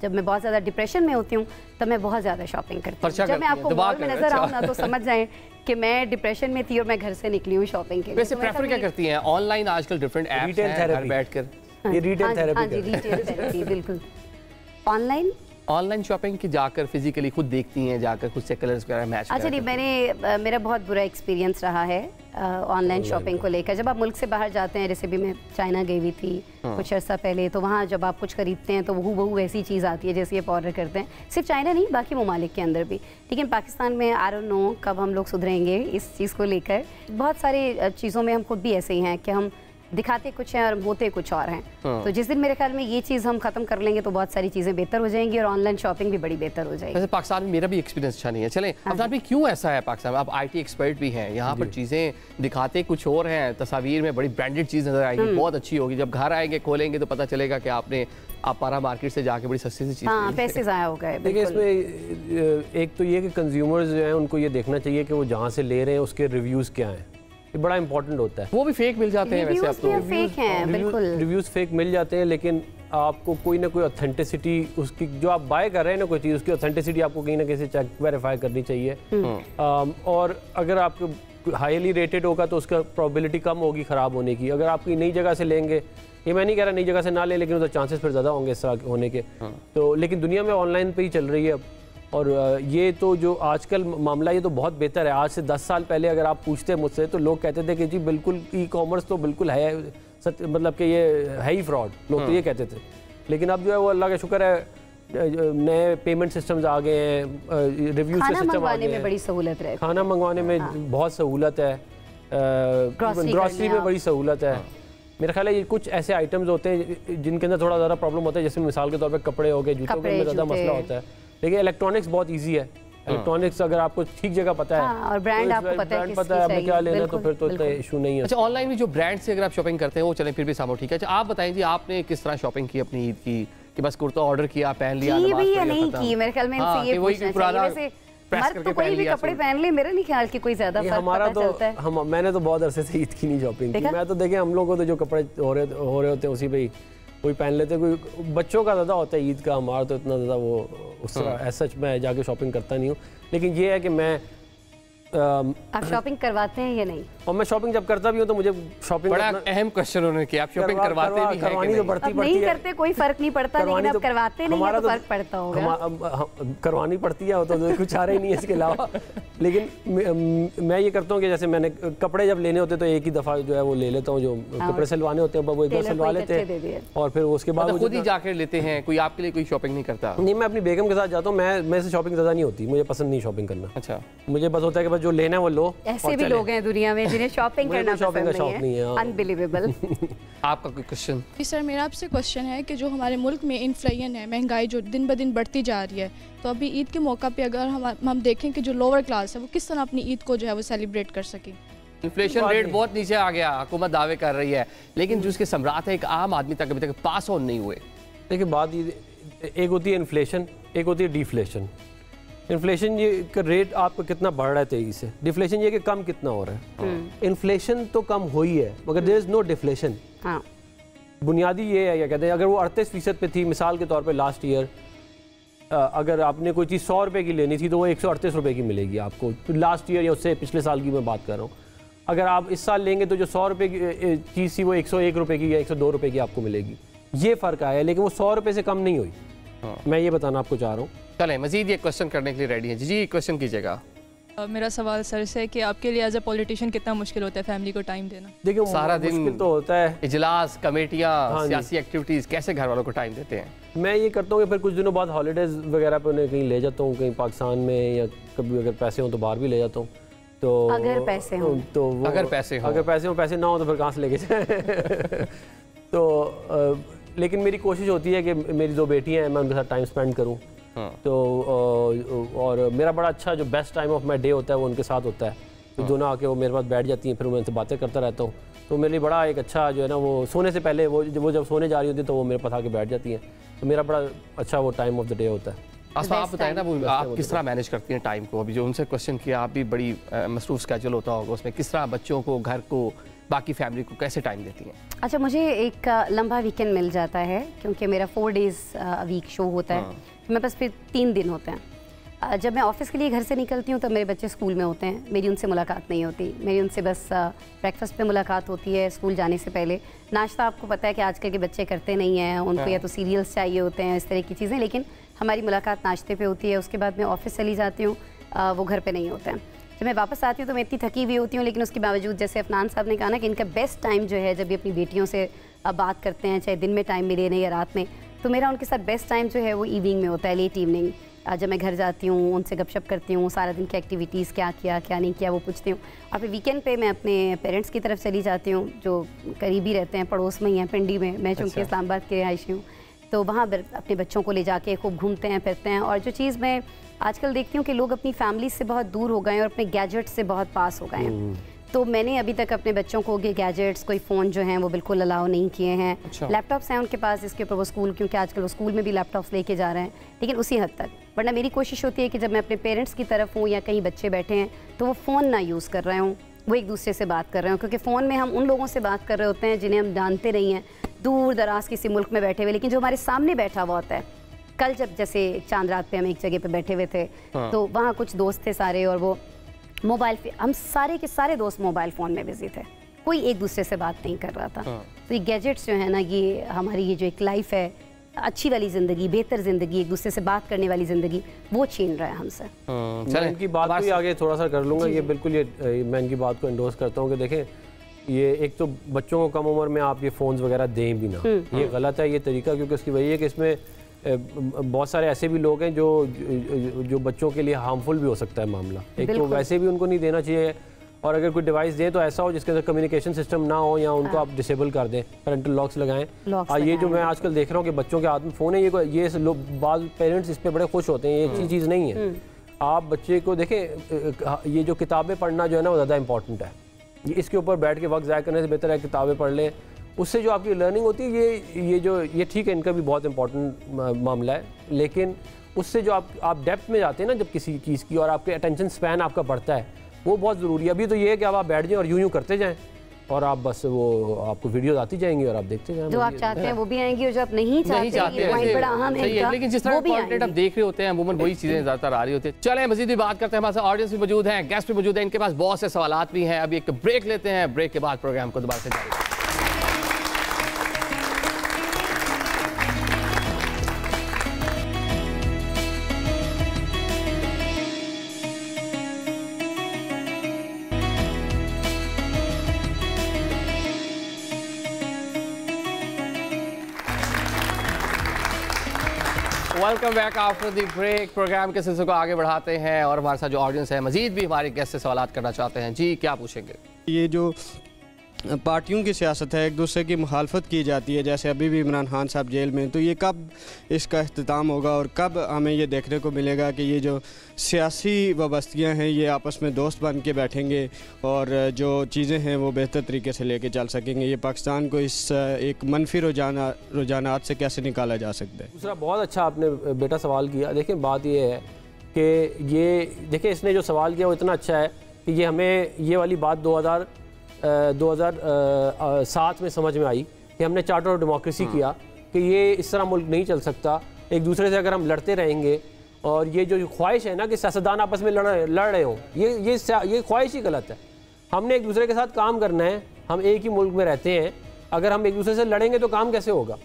जब मैं बहुत ज़्यादा डिप्रेशन में होती हूँ तब मैं बहुत ज़्यादा शॉपिंग करती हूँ। जब मैं आपको मॉल में नज़र आऊँ ना तो समझ जाएं कि मैं डिप्रेशन में थी और मैं घर से निकली हूँ शॉपिंग के लिए। वैसे प्रेफर क्या करती हैं? ऑनलाइन आजकल डिफरेंट ऐप्स हैं, घर बैठकर ये रिटेल थेरेपी, बिल्कुल ऑनलाइन शॉपिंग की जाकर फिजिकली खुद देखती हैं, जाकर खुद से कलर्स वगैरह मैच। अच्छा नहीं, मेरा बहुत बुरा एक्सपीरियंस रहा है ऑनलाइन शॉपिंग को लेकर। जब आप मुल्क से बाहर जाते हैं, जैसे भी मैं चाइना गई हुई थी कुछ अर्सा पहले, तो वहाँ जब आप कुछ खरीदते हैं तो बहू वैसी चीज़ आती है जैसे आप ऑर्डर करते हैं, सिर्फ चाइना नहीं बाकी ममालिक के अंदर भी। लेकिन पाकिस्तान में आई डोंट नो कब हम लोग सुधरेंगे इस चीज़ को लेकर। बहुत सारी चीज़ों में हम खुद भी ऐसे ही हैं कि हम दिखाते कुछ हैं और होते कुछ और हैं। तो जिस दिन मेरे ख्याल में ये चीज़ हम खत्म कर लेंगे तो बहुत सारी चीज़ें बेहतर हो जाएंगी और ऑनलाइन शॉपिंग भी बड़ी बेहतर हो जाएगी। वैसे पाकिस्तान में मेरा भी एक्सपीरियंस अच्छा नहीं है। चलें अफजान भाई, क्यों ऐसा है पाकिस्तान में? आप IT एक्सपर्ट भी हैं, यहाँ पर चीज़ें दिखाते कुछ और हैं, तस्वीर में बड़ी ब्रांडेड चीज़ नजर आएगी, बहुत अच्छी होगी, जब घर आएंगे खोलेंगे तो पता चलेगा कि आप पारा मार्केट से जाके बड़ी सस्ती सी चीज़, पैसे ज़ाया हो गए। देखिए इसमें एक तो ये कि कंज्यूमर्स जो हैं उनको ये देखना चाहिए कि वो जहाँ से ले रहे हैं उसके रिव्यूज़ क्या हैं, ये बड़ा इंपॉर्टेंट होता है। वो भी फेक मिल जाते हैं वैसे, अब तो फेक हैं, बिल्कुल रिव्यूज़ फेक मिल जाते हैं, लेकिन आपको कोई ना कोई ऑथेंटिसिटी उसकी, जो आप बाय कर रहे हैं ना कोई चीज़, उसकी ऑथेंटिसिटी आपको कहीं ना कहीं से चेक वेरीफाई करनी चाहिए। और अगर आपको हाईली रेटेड होगा तो उसका प्रोबेबिलिटी कम होगी ख़राब होने की। अगर आप कोई नई जगह से लेंगे, ये मैं नहीं कह रहा नई जगह से ना लें, लेकिन उसका चांसेस फिर ज़्यादा होंगे इस तरह होने के। तो लेकिन दुनिया में ऑनलाइन पे ही चल रही है अब, और ये तो जो आजकल मामला ये तो बहुत बेहतर है। आज से 10 साल पहले अगर आप पूछते मुझसे तो लोग कहते थे कि जी बिल्कुल ई-कॉमर्स तो बिल्कुल है, मतलब कि ये है ही फ्रॉड, लोग तो ये कहते थे। लेकिन अब जो है वो अल्लाह का शुक्र है, नए पेमेंट सिस्टम्स आ गए हैं, रिव्यू सिस्टम आ गए हैं, बड़ी सहूलत है, खाना मंगवाने में बहुत सहूलत है, ग्रॉसरी में बड़ी सहूलत है। मेरा ख्याल है ये कुछ ऐसे आइटम्स होते हैं जिनके अंदर थोड़ा ज़्यादा प्रॉब्लम होता है, जैसे मिसाल के तौर पे कपड़े हो गए, जूतों में ज़्यादा मसला होता है। लेकिन इलेक्ट्रॉनिक्स बहुत ईजी है। इलेक्ट्रॉनिक्स अगर आपको ठीक जगह पता है और ब्रांड आपको पता है आपने क्या लेना, तो फिर तो इतना इशू नहीं है। अच्छा, ऑनलाइन में जो ब्रांड से अगर आप शॉपिंग करते हैं वो चलें फिर भी सामो ठीक है। अच्छा आप बताएं जी, आपने किस तरह शॉपिंग की अपनी ईद की, कि बस कुर्ता ऑर्डर किया, पहन लिया, नमाज पढ़ी या नहीं की? मेरे ख्याल में इनसे ये पूछना चाहिए। वैसे मर्द तो कोई भी कपड़े पहन ले, मेरा नहीं ख्याल कि कोई ज्यादा फर्क पता चलता है। मैंने तो बहुत अरसे से ईद की नहीं शॉपिंग की। मैं तो देखें हम लोग को तो जो कपड़े हो रहे होते हैं उसी पे ही कोई पहन लेते, कोई बच्चों का ज़्यादा होता है ईद का, हमारा तो इतना ज़्यादा वो उस तरह सच मैं जाके शॉपिंग करता नहीं हूँ। लेकिन ये है कि मैं आप शॉपिंग करवाते हैं या नहीं? और मैं शॉपिंग जब करता भी हूँ तो मुझे शॉपिंग बड़ा अहम क्वेश्चन उन्होंने किया, आप शॉपिंग करवाते भी हैं कि नहीं? तो पड़ती नहीं करते कोई फर्क नहीं पड़ता, लेकिन आप करवाते नहीं है तो फर्क पड़ता होगा। करवानी पड़ती है तो कुछ आ रही नहीं है इसके अलावा। लेकिन मैं ये करता हूँ कि जैसे मैंने कपड़े जब लेने होते तो एक ही दफ़ा जो है वो ले लेता हूँ, जो कपड़े सिलवाने होते हैं वो एक बार सिलवा लेते हैं और फिर उसके बाद खुद ही जाकर लेते हैं। कोई आपके लिए कोई शॉपिंग नहीं करता? नहीं, मैं अपनी बेगम के साथ जाता हूँ। मैं से शॉपिंग ज़्यादा नहीं होती, मुझे पसंद नहीं शॉपिंग करना। अच्छा, मुझे बस होता है कि बस जो लेना है वो लो। ऐसे भी लोग हैं दुनिया में जिन्हें शॉपिंग करना पसंद नहीं है। अनबिलीवेबल। आपका कोई क्वेश्चन? जी सर, मेरा आपसे क्वेश्चन है कि जो हमारे मुल्क में इन्फ्लेशन है, महंगाई जो दिन ब दिन बढ़ती जा रही है, तो अभी ईद के मौका पे अगर हम देखें कि जो लोअर क्लास है वो किस तरह अपनी ईद को जो है वो सेलिब्रेट कर सके? इन्फ्लेशन रेट बहुत नीचे आ गया, हुकूमत दावे कर रही है, लेकिन जो उसके सम्राट है एक आम आदमी तक अभी तक पास ऑन नहीं हुए। देखिए बात एक होती है इन्फ्लेशन, एक होती है डिफ्लेशन। इन्फ्लेशन ये का रेट आपका कितना बढ़ रहा है तेजी से, डिफ्लेशन ये कि कम कितना हो रहा है। इन्फ्लेशन तो कम हो ही है मगर देयर इज नो डिफ्लेशन। बुनियादी ये है, क्या कहते हैं, अगर वो 38% पे थी मिसाल के तौर पे लास्ट ईयर, अगर आपने कोई चीज़ 100 रुपये की लेनी थी तो वो 138 रुपये की मिलेगी आपको लास्ट ईयर, या उससे पिछले साल की मैं बात कर रहा हूँ। अगर आप इस साल लेंगे तो जो 100 रुपये की चीज़ थी वो 101 रुपये की या 102 रुपये की आपको मिलेगी। ये फ़र्क आया है, लेकिन वो 100 रुपये से कम नहीं हुई। मैं ये बताना आपको चाह रहा हूँ। चलें मजीद ये क्वेश्चन करने के लिए रेडी हैं। जी क्वेश्चन कीजिएगा। मेरा सवाल सर से है कि आपके लिए एज ए पॉलिटिशियन कितना मुश्किल होता है फैमिली को टाइम देना? देखिए सारा दिन मुश्किल तो होता है, इजलास, कमेटियाँ, सियासी एक्टिविटीज़, कैसे घर वालों को टाइम देते हैं? मैं ये करता हूँ कि फिर कुछ दिनों बाद हॉलीडेज़ वगैरह पे उन्हें कहीं ले जाता हूँ, कहीं पाकिस्तान में, या कभी अगर पैसे हों तो बाहर भी ले जाता हूँ। तो अगर पैसे हों तो अगर पैसे हों, पैसे ना हो तो फिर कहाँ से लेके जाए। तो लेकिन मेरी कोशिश होती है कि मेरी 2 बेटियाँ हैं, मैं उनके साथ टाइम स्पेंड करूँ। तो और मेरा बड़ा अच्छा जो best time of my day होता है वो उनके साथ होता है। तो दोनों आके वो मेरे पास बैठ जाती हैं, फिर मैं उनसे बातें करता रहता हूँ। तो मेरे लिए बड़ा एक अच्छा जो है ना, वो सोने से पहले वो जब सोने जा रही होती है तो वो मेरे पास आके बैठ जाती हैं। तो मेरा बड़ा अच्छा वो टाइम ऑफ द डे होता है। आसमा आप बताएं ना, वो आप किस तरह मैनेज करती हैं टाइम को? अभी जो उनसे क्वेश्चन किया, आप भी बड़ी मसरूफ स्केड्यूल होता होगा, उसमें किस तरह बच्चों को, घर को, बाकी फैमिली को कैसे टाइम देती हैं? अच्छा, मुझे एक लंबा वीकेंड मिल जाता है क्योंकि मेरा 4 डेज़ वीक शो होता है। मेरे पास फिर 3 दिन होते हैं। जब मैं ऑफिस के लिए घर से निकलती हूँ तब मेरे बच्चे स्कूल में होते हैं, मेरी उनसे मुलाकात नहीं होती। मेरी उनसे बस ब्रेकफास्ट पे मुलाकात होती है स्कूल जाने से पहले। नाश्ता आपको पता है कि आजकल के बच्चे करते नहीं हैं, उनको या तो सीरियल्स चाहिए होते हैं, इस तरह की चीज़ें, लेकिन हमारी मुलाकात नाश्ते पे होती है। उसके बाद मैं ऑफिस चली जाती हूँ, वो घर पे नहीं होते हैं। जब मैं वापस आती हूँ तो मैं इतनी थकी हुई होती हूँ, लेकिन उसके बावजूद जैसे अफनान साहब ने कहा ना कि इनका बेस्ट टाइम जो है जब ये अपनी बेटियों से बात करते हैं, चाहे दिन में टाइम मिले नहीं या रात में, तो मेरा उनके साथ बेस्ट टाइम जो है वो इवनिंग में होता है, लेट इवनिंग। जब मैं घर जाती हूँ उनसे गपशप करती हूँ, सारा दिन की एक्टिविटीज़ क्या किया क्या नहीं किया वो पूछती हूँ। और फिर वीकेंड पे मैं अपने पेरेंट्स की तरफ चली जाती हूँ जो करीबी रहते हैं, पड़ोस में ही हैं, पिंडी में। मैं चूँकि इस्लामाबाद के रिहायशी हूँ, तो वहाँ अपने बच्चों को ले जाके खूब घूमते हैं फिरते हैं। और जो चीज़ मैं आजकल देखती हूँ कि लोग अपनी फैमिली से बहुत दूर हो गए हैं और अपने गैजेट से बहुत पास हो गए हैं। तो मैंने अभी तक अपने बच्चों को गैजेट्स, कोई फ़ोन जो हैं वो बिल्कुल अलाउ नहीं किए हैं। लैपटॉप्स हैं उनके पास, इसके ऊपर वो स्कूल, क्योंकि आजकल वो स्कूल में भी लैपटॉप्स लेके जा रहे हैं, लेकिन उसी हद तक। वरना मेरी कोशिश होती है कि जब मैं अपने पेरेंट्स की तरफ हूँ या कहीं बच्चे बैठे हैं तो वो फ़ोन ना यूज़ कर रहे हों, वो एक दूसरे से बात कर रहे हों, क्योंकि फ़ोन में हम उन लोगों से बात कर रहे होते हैं जिन्हें हम जानते नहीं हैं, दूर दराज किसी मुल्क में बैठे हुए, लेकिन जो हमारे सामने बैठा हुआ होता है। कल जब जैसे चांद रात पे हम एक जगह पे बैठे हुए थे, तो वहाँ कुछ दोस्त थे सारे, और वो मोबाइल, हम सारे के सारे दोस्त मोबाइल फ़ोन में बिजी थे, कोई एक दूसरे से बात नहीं कर रहा था। तो ये गैजेट्स जो है ना, ये हमारी ये जो एक लाइफ है, अच्छी वाली ज़िंदगी, बेहतर ज़िंदगी, एक दूसरे से बात करने वाली ज़िंदगी, वो छीन रहा है हमसे। मैं इनकी बात को आगे थोड़ा सा कर लूँगा, ये बिल्कुल, ये मैं इनकी बात को एंडोर्स करता हूँ कि देखें, ये एक तो बच्चों को कम उम्र में आप ये फ़ोन्स वगैरह दें भी ना, ये गलत है ये तरीका, क्योंकि उसकी वजह है कि इसमें बहुत सारे ऐसे भी लोग हैं जो बच्चों के लिए हार्मफुल भी हो सकता है मामला। एक तो वैसे भी उनको नहीं देना चाहिए, और अगर कोई डिवाइस दें तो ऐसा हो जिसके अंदर कम्युनिकेशन सिस्टम ना हो, या उनको आप डिसेबल कर दें, पेरेंटल लॉक्स लगाएं। और ये जो मैं आजकल देख रहा हूँ कि बच्चों के हाथ में फ़ोन है, ये लोग, बाद पेरेंट्स इस पर बड़े खुश होते हैं, ये अच्छी चीज़ नहीं है। आप बच्चे को देखें, ये जो किताबें पढ़ना जो है ना वो ज़्यादा इंपॉर्टेंट है, इसके ऊपर बैठ के वक्त ज़ाया करने से बेहतर है किताबें पढ़ लें, उससे जो आपकी लर्निंग होती है, ये ठीक है, इनका भी बहुत इंपॉर्टेंट मामला है, लेकिन उससे जो आप डेप्थ में जाते हैं ना जब किसी चीज़ की, और आपके अटेंशन स्पैन आपका बढ़ता है, वो बहुत ज़रूरी है। अभी तो ये है कि अब आप बैठ जाएं और यूं करते जाएं, और आप बस वो आपको वीडियोस आती जाएंगी और आप देखते जाएं, जो आप चाहते हैं वो भी आएंगी, और जो आप नहीं चाहते हैं बड़ा अहम है, लेकिन जिस तरह कंटेंट आप देख रहे होते हैं अमूमन वही चीज़ें ज़्यादातर आ रही होती है। चलें मज़ीद भी बात करते हैं, हमारे साथ ऑडियंस भी मौजूद हैं, गेस्ट भी मौजूद हैं, इनके पास बहुत से सवालात भी हैं। अभी एक ब्रेक लेते हैं, ब्रेक के बाद प्रोग्राम को दोबारा से जारी। Welcome back after the break. Programme के सिलसिले को आगे बढ़ाते हैं, और हमारे साथ जो ऑडियंस है मजीद भी हमारे गेस्ट से सवाल करना चाहते हैं। जी, क्या पूछेंगे? ये जो पार्टियों की सियासत है, एक दूसरे की मुखालफत की जाती है, जैसे अभी भी इमरान खान साहब जेल में, तो ये कब इसका अख्तिताम होगा, और कब हमें ये देखने को मिलेगा कि ये जो सियासी वाबस्तगियाँ हैं ये आपस में दोस्त बन के बैठेंगे, और जो चीज़ें हैं वो बेहतर तरीके से लेके चल सकेंगे? ये पाकिस्तान को इस एक मनफी रुझानात से कैसे निकाला जा सकता है? दूसरा, बहुत अच्छा आपने बेटा सवाल किया। देखिए, बात ये है कि ये देखिए, इसने जो सवाल किया वो इतना अच्छा है कि ये हमें ये वाली बात 2007 में समझ में आई कि हमने चार्टर ऑफ डेमोक्रेसी किया कि ये इस तरह मुल्क नहीं चल सकता। एक दूसरे से अगर हम लड़ते रहेंगे, और ये जो ख्वाहिश है ना कि सियासतदान आपस में लड़ रहे हों, ये ख्वाहिश ही गलत है। हमने एक दूसरे के साथ काम करना है, हम एक ही मुल्क में रहते हैं, अगर हम एक दूसरे से लड़ेंगे तो काम कैसे होगा?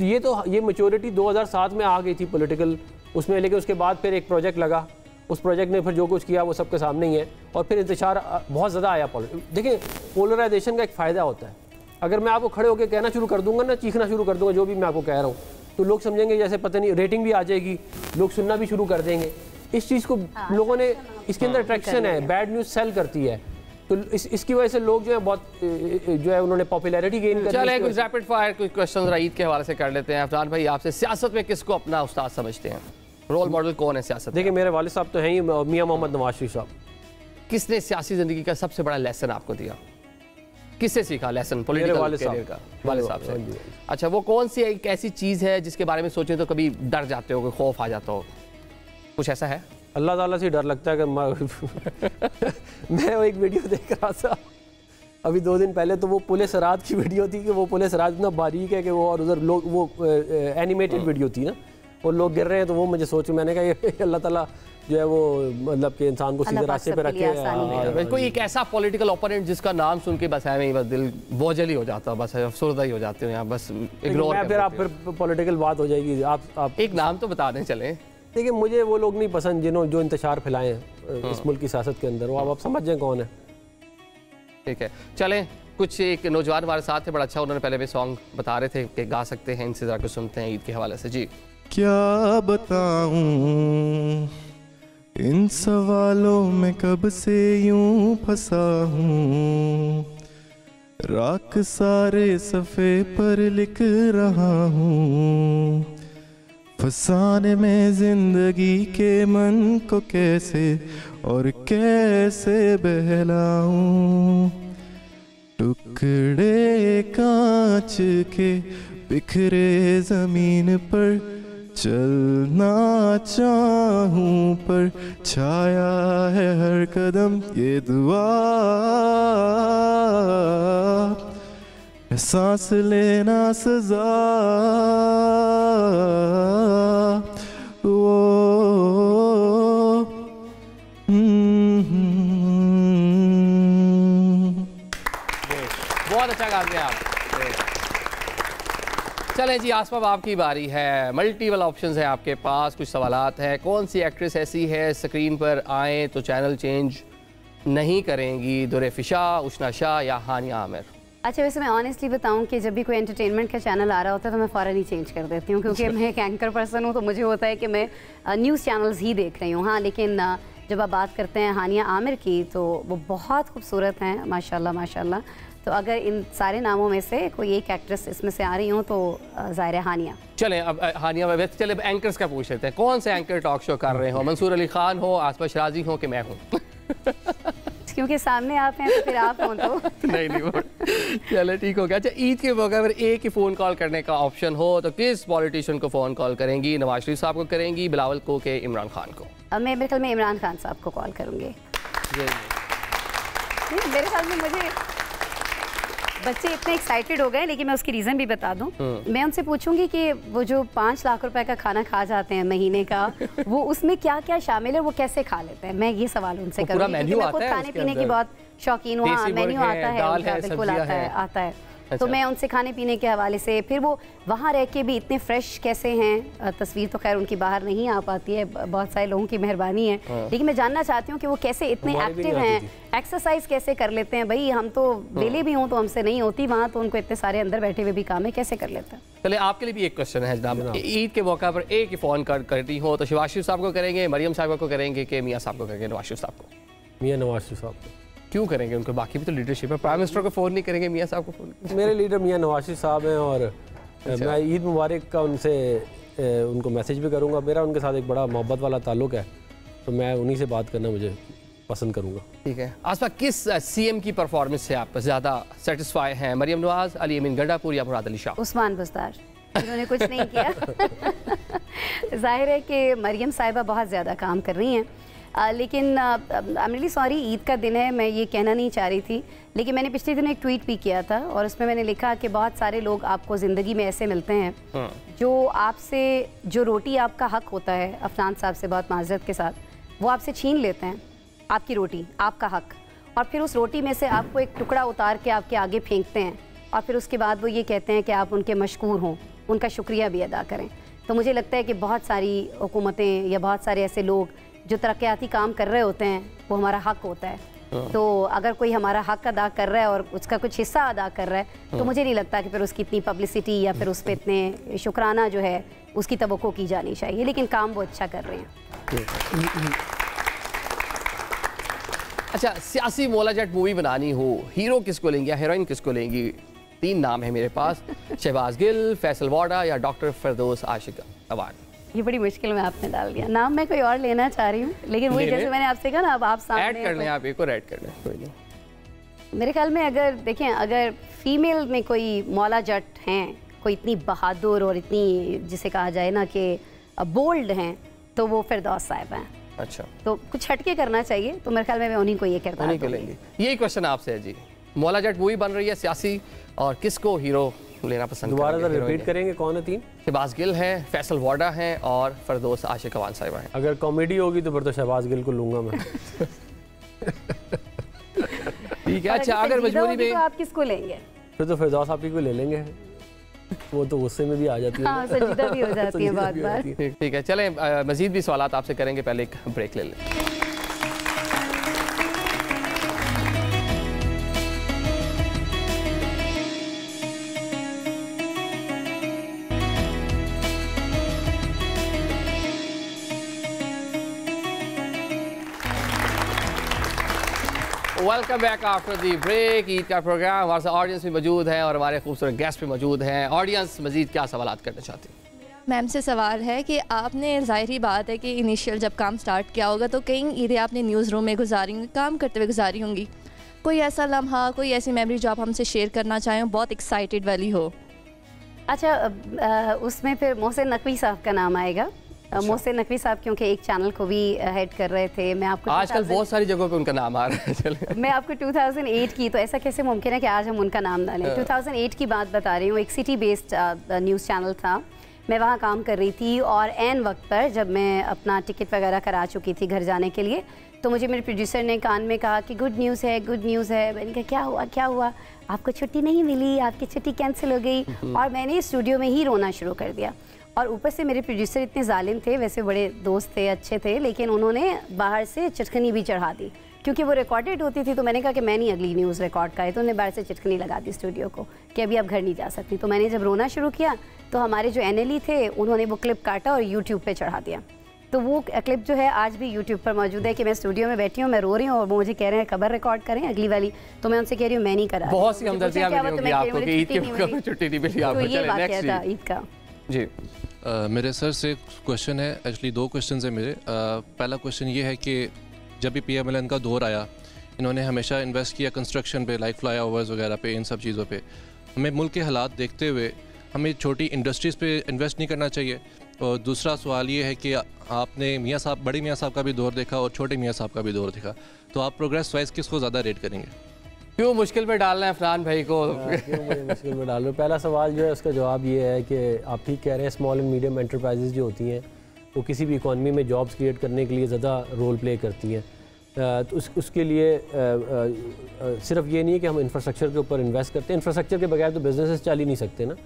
ये मैच्योरिटी 2007 में आ गई थी पॉलिटिकल उसमें, लेकिन उसके बाद फिर एक प्रोजेक्ट लगा, उस प्रोजेक्ट ने फिर जो कुछ किया वो सबके सामने ही है, और फिर इंतशार बहुत ज़्यादा आया। देखिए, पोलराइजेशन का एक फ़ायदा होता है, अगर मैं आपको खड़े होकर कहना शुरू कर दूंगा ना, चीखना शुरू कर दूंगा जो भी मैं आपको कह रहा हूँ, तो लोग समझेंगे जैसे पता नहीं, रेटिंग भी आ जाएगी, लोग सुनना भी शुरू कर देंगे। इस चीज़ को लोगों ने, इसके अंदर अट्रैक्शन है, बैड न्यूज़ सेल करती है, तो इसकी वजह से लोग जो है बहुत जो है उन्होंने पॉपुलैरिटी गेन कर। चलिए कुछ रैपिड फायर कुछ क्वेश्चन ईद के हवाले से कर लेते हैं। अफरान भाई, आपसे सियासत में किसको अपना उस्ताद समझते हैं? रोल मॉडल कौन है सियासत? देखिए, मेरे वालिद साहब तो हैं ही, मियां मोहम्मद नवाज शरीफ साहब। किसने सियासी ज़िंदगी का सबसे बड़ा लेसन आपको दिया? किससे सीखा लेसन पॉलिटिकल करियर का? वालिद साहब से। अच्छा, वो कौन सी एक ऐसी चीज़ है जिसके बारे में सोचें तो कभी डर जाते हो, कोई खौफ आ जाता हो, कुछ ऐसा है? अल्लाह ताला से डर लगता है कि मैं वो एक वीडियो देख रहा था अभी 2 दिन पहले, तो वो पुलिस सराद की वीडियो थी कि वो पुलिस सराद इतना बारीक है कि वो, और उधर लोग, वो एनिमेटेड वीडियो थी ना, और लोग गिर रहे हैं, तो वो मुझे सोच, मैंने कहा ये अल्लाह ताला जो है वो मतलब कि इंसान को सीधे रास्ते पे रखे। कोई एक ऐसा पॉलिटिकल ओपोनेंट जिसका नाम सुन के बस है बस दिल बोझल ही हो जाता, बस अफसरदा ही हो जाते हैं, बस इग्नोर। फिर आप फिर पॉलिटिकल बात हो जाएगी। आप एक नाम तो बता दें चलें। देखिए, मुझे वो लोग नहीं पसंद जो इंतशार फैलाए हैं इस मुल्क की सियासत के अंदर, वो आप समझ जाएं कौन है। ठीक है, चलें, कुछ एक नौजवान हमारे साथ है, बड़ा अच्छा, उन्होंने पहले भी सॉन्ग बता रहे थे कि गा सकते हैं, इनसे ज़रा कुछ सुनते हैं ईद के हवाले से। जी, क्या बताऊं इन सवालों में कब से यूं फंसा हूँ, राख सारे सफ़े पर लिख रहा हूँ। फसाने में जिंदगी के मन को कैसे और कैसे बहलाऊं। टुकड़े कांच के बिखरे ज़मीन पर चलना चाहूं, पर छाया है हर कदम ये दुआ। सांस लेना सजा, वो बहुत अच्छा गाते हैं आप। चलें जी आसमां, आपकी बारी है। मल्टीपल ऑप्शंस हैं आपके पास, कुछ सवालात हैं। कौन सी एक्ट्रेस ऐसी है स्क्रीन पर आए तो चैनल चेंज नहीं करेंगी? दुरे फिशा, उष्णा शाह या हानिया आमिर? अच्छा, वैसे मैं ऑनेस्टली बताऊं कि जब भी कोई एंटरटेनमेंट का चैनल आ रहा होता है तो मैं फ़ौरन ही चेंज कर देती हूँ, क्योंकि मैं एक एंकर पर्सन हूँ, तो मुझे होता है कि मैं न्यूज़ चैनल्स ही देख रही हूँ। हाँ, लेकिन जब आप बात करते हैं हानिया आमिर की, तो वो बहुत खूबसूरत हैं माशाल्लाह माशाल्लाह। तो अगर इन सारे नामों में से कोई एक एक्ट्रेस इसमें से आ रही हो तो ज़ाहिर है हानिया। चलें अब हानिया में चले एंकर्स का पूछ लेते हैं। कौन से एंकर टॉक शो कर रहे हो? मंसूर अली खान हो, आसमा शराजी हो कि मैं हूँ? क्योंकि सामने आप हैं तो फिर आप हो तो नहीं चले ठीक हो गया। अच्छा, ईद के मौके पर एक ही फ़ोन कॉल करने का ऑप्शन हो तो किस पॉलिटिशियन को फ़ोन कॉल करेंगी? नवाज शरीफ साहब को करेंगी, बिलावल को के इमरान खान को? मैं मेरे ख्याल में इमरान खान साहब को कॉल करूँगी। मेरे ख्याल में मुझे बच्चे इतने एक्साइटेड हो गए, लेकिन मैं उसकी रीज़न भी बता दूं। मैं उनसे पूछूंगी कि वो जो 5 लाख रुपए का खाना खा जाते हैं महीने का, वो उसमें क्या क्या शामिल है, वो कैसे खा लेते हैं? मैं ये सवाल उनसे करूँगी, क्योंकि मैं खुद खाने पीने की बहुत शौकीन हूँ। हाँ, मेन्यू आता है, बिल्कुल आता है। तो मैं उनसे खाने पीने के हवाले से, फिर वो वहाँ रह के भी इतने फ्रेश कैसे हैं। तस्वीर तो खैर उनकी बाहर नहीं आ पाती है, बहुत सारे लोगों की मेहरबानी है, लेकिन मैं जानना चाहती हूँ कि वो कैसे इतने एक्टिव हैं, एक्सरसाइज कैसे कर लेते हैं। भाई हम तो वेले भी हों तो हमसे नहीं होती, वहाँ तो उनको इतने सारे अंदर बैठे हुए भी काम है, कैसे कर लेते हैं? चले आपके लिए भी एक क्वेश्चन है जनाब। ईद के मौका पर एक ही फ़ोन करती हो तो शहबाज शरीफ साहब को करेंगे, मरियम साहब को करेंगे कि मियाँ साहब को करेंगे? नवाज शरीफ साहब को। मियाँ नवाज शरीफ साहब को। क्यों करेंगे? उनको बाकी भी तो लीडरशिप है। प्राइम मिनिस्टर को फ़ोन नहीं करेंगे, मियाँ साहब को फ़ोन? मेरे लीडर मियाँ नवाज शरीफ साहब हैं और मैं ईद मुबारक का उनको मैसेज भी करूँगा। मेरा उनके साथ एक बड़ा मोहब्बत वाला ताल्लुक़ है, तो मैं उन्हीं से बात करना मुझे पसंद करूँगा। ठीक है। आसमा, किस सीएम की परफॉर्मेंस से आप ज़्यादा सेटिस्फाई हैं? मरियम नवाज, अली अमीन गंडापुर या मुराद अली शाह? उस्मान बुज़दार, इन्होंने कुछ नहीं किया। जाहिर है कि मरियम साहिबा बहुत ज़्यादा काम कर रही हैं, लेकिन I am really sorry, Eid का दिन है, मैं ये कहना नहीं चाह रही थी, लेकिन मैंने पिछले दिन एक ट्वीट भी किया था और उसमें मैंने लिखा कि बहुत सारे लोग आपको ज़िंदगी में ऐसे मिलते हैं जो आपसे, जो रोटी आपका हक होता है, अफनान साहब से बहुत माज़रत के साथ, वो आपसे छीन लेते हैं आपकी रोटी, आपका हक, और फिर उस रोटी में से आपको एक टुकड़ा उतार के आपके आगे फेंकते हैं, और फिर उसके बाद वो ये कहते हैं कि आप उनके मशकूर हों, उनका शुक्रिया भी अदा करें। तो मुझे लगता है कि बहुत सारी हुकूमतें या बहुत सारे ऐसे लोग जो तरक्याती काम कर रहे होते हैं, वो हमारा हक होता है। तो अगर कोई हमारा हक अदा कर रहा है और उसका कुछ हिस्सा अदा कर रहा है, तो मुझे नहीं लगता कि फिर उसकी इतनी पब्लिसिटी या फिर उस पर इतने शुक्राना जो है उसकी तवक्को की जानी चाहिए, लेकिन काम वो अच्छा कर रहे हैं। अच्छा, सियासी मौला जट मूवी बनानी हो, हीरो किसको लेंगे या हीरोइन किसको लेंगी? 3 नाम है मेरे पास, शहबाज गिल, फैसल वाडा या डॉक्टर फिरदौस आशिक अवान। ये बड़ी मुश्किल में आपने डाल दिया। नाम मैं कोई और लेना चाह रही हूँ, लेकिन वही जैसे मैंने आपसे कहा ना, अब आप सामने ऐड कर लें, आप एक और ऐड कर लें, कोई नहीं। मेरे ख्याल में अगर देखें, अगर फीमेल में कोई मौला जट हैं, कोई इतनी बहादुर और इतनी जिसे कहा जाए ना कि बोल्ड हैं, तो वो फिरदौस साहिब हैं। अच्छा, तो कुछ हटके करना चाहिए, तो मेरे ख्याल में मैं उन्हीं को ये किरदार दूंगी। यही क्वेश्चन आपसे है जी, मौला जट मूवी बन रही है सियासी, और किसको हीरो लेना पसंद? दोबारा रिपीट करेंगे, कौन है 3? शहबाज गिल हैं, फैसल वाडा हैं और फिरदौस आशिक अवान साहिबा हैं। अगर कॉमेडी होगी तो फिर तो शहबाज गिल को लूंगा मैं। ठीक है। अच्छा, अगर मजबूरी में, तो आप किसको लेंगे? फिर तो फिरदौस आप ही को ले लेंगे, वो तो गुस्से में भी आ जाती है। हाँ, संजीदा भी हो जाती है बात बात। ठीक है, चलें मजीद भी सवालात आपसे करेंगे, पहले एक ब्रेक ले लें। Welcome back after the break. Eid का प्रोग्राम, हमारे साथ ऑडियंस भी मौजूद है और हमारे खूबसूरत गेस्ट भी मौजूद हैं। ऑडियंस मजीद क्या सवाल करना चाहती है? मैम से सवाल है कि आपने ज़ाहिर बात है कि इनिशियल जब काम स्टार्ट किया होगा तो कई ईदें आपने न्यूज़ रूम में गुजारी होंगी, काम करते हुए गुजारी होंगी। कोई ऐसा लम्हा, कोई ऐसी मेमोरी जो आप हमसे शेयर करना चाहें, बहुत एक्साइटेड वाली हो? अच्छा, उसमें फिर मोहसिन नकवी साहब का नाम आएगा। मोहसिन नकवी साहब क्योंकि एक चैनल को भी हेड कर रहे थे। मैं आपको आजकल बहुत सारी जगहों पे उनका नाम आ रहा है। चले मैं आपको 2008 की, तो ऐसा कैसे मुमकिन है कि आज हम उनका नाम डालें। 2008 की बात बता रही हूँ। एक सिटी बेस्ड न्यूज़ चैनल था, मैं वहाँ काम कर रही थी और ऐन वक्त पर जब मैं अपना टिकट वगैरह करा चुकी थी घर जाने के लिए, तो मुझे मेरे प्रोड्यूसर ने कान में कहा कि गुड न्यूज़ है, गुड न्यूज़ है। मैंने कहा क्या हुआ, क्या हुआ? आपको छुट्टी नहीं मिली, आपकी छुट्टी कैंसिल हो गई। और मैंने स्टूडियो में ही रोना शुरू कर दिया। और ऊपर से मेरे प्रोड्यूसर इतने जालिम थे, वैसे बड़े दोस्त थे, अच्छे थे, लेकिन उन्होंने बाहर से चिटकनी भी चढ़ा दी क्योंकि वो रिकॉर्डेड होती थी। तो मैंने कहा कि मैं नहीं अगली न्यूज़ रिकॉर्ड कराई, तो उन्होंने बाहर से चिटकनी लगा दी स्टूडियो को कि अभी आप घर नहीं जा सकती। तो मैंने जब रोना शुरू किया तो हमारे जो NLE थे उन्होंने वो क्लिप काटा और यूट्यूब पर चढ़ा दिया। तो वो क्लिप जो है आज भी यूट्यूब पर मौजूद है कि मैं स्टूडियो में बैठी हूँ, मैं रो रही हूँ और वो मुझे कह रहे हैं खबर रिकॉर्ड करें अगली वाली। तो मैं उनसे कह रही हूँ मैं नहीं करा। बहुत सी हमदर्दियां मिली होंगी आपको कि ईद की छुट्टी नहीं मिली आपको। ये वाकया था ईद का। जी मेरे सर से क्वेश्चन है, एक्चुअली दो क्वेश्चन है मेरे। पहला क्वेश्चन ये है कि जब भी PMLN का दौर आया, इन्होंने हमेशा इन्वेस्ट किया कंस्ट्रक्शन पे, लाइक फ्लाई ओवर्स वगैरह पे, इन सब चीज़ों पे। हमें मुल्क के हालात देखते हुए हमें छोटी इंडस्ट्रीज़ पे इन्वेस्ट नहीं करना चाहिए। और दूसरा सवाल ये है कि आपने मियाँ साहब, बड़े मियाँ साहब का भी दौर देखा और छोटे मियाँ साहब का भी दौर देखा, तो आप प्रोग्रेस वाइज किसको ज़्यादा रेट करेंगे? क्यों मुश्किल में डालना है फरहान भाई को? क्यों मुझे मुश्किल में डाल रहे हो? पहला सवाल जो है उसका जवाब ये है कि आप ठीक कह रहे हैं, स्मॉल एंड मीडियम एंटरप्राइजेज़ जो होती हैं वो किसी भी इकॉनमी में जॉब्स क्रिएट करने के लिए ज़्यादा रोल प्ले करती हैं। तो उसके लिए सिर्फ ये नहीं है कि हम इंफ्रास्ट्रक्चर के ऊपर इन्वेस्ट करते हैं, इंफ्रास्ट्रक्चर के बगैर तो बिजनेसेस चल ही नहीं सकते ना।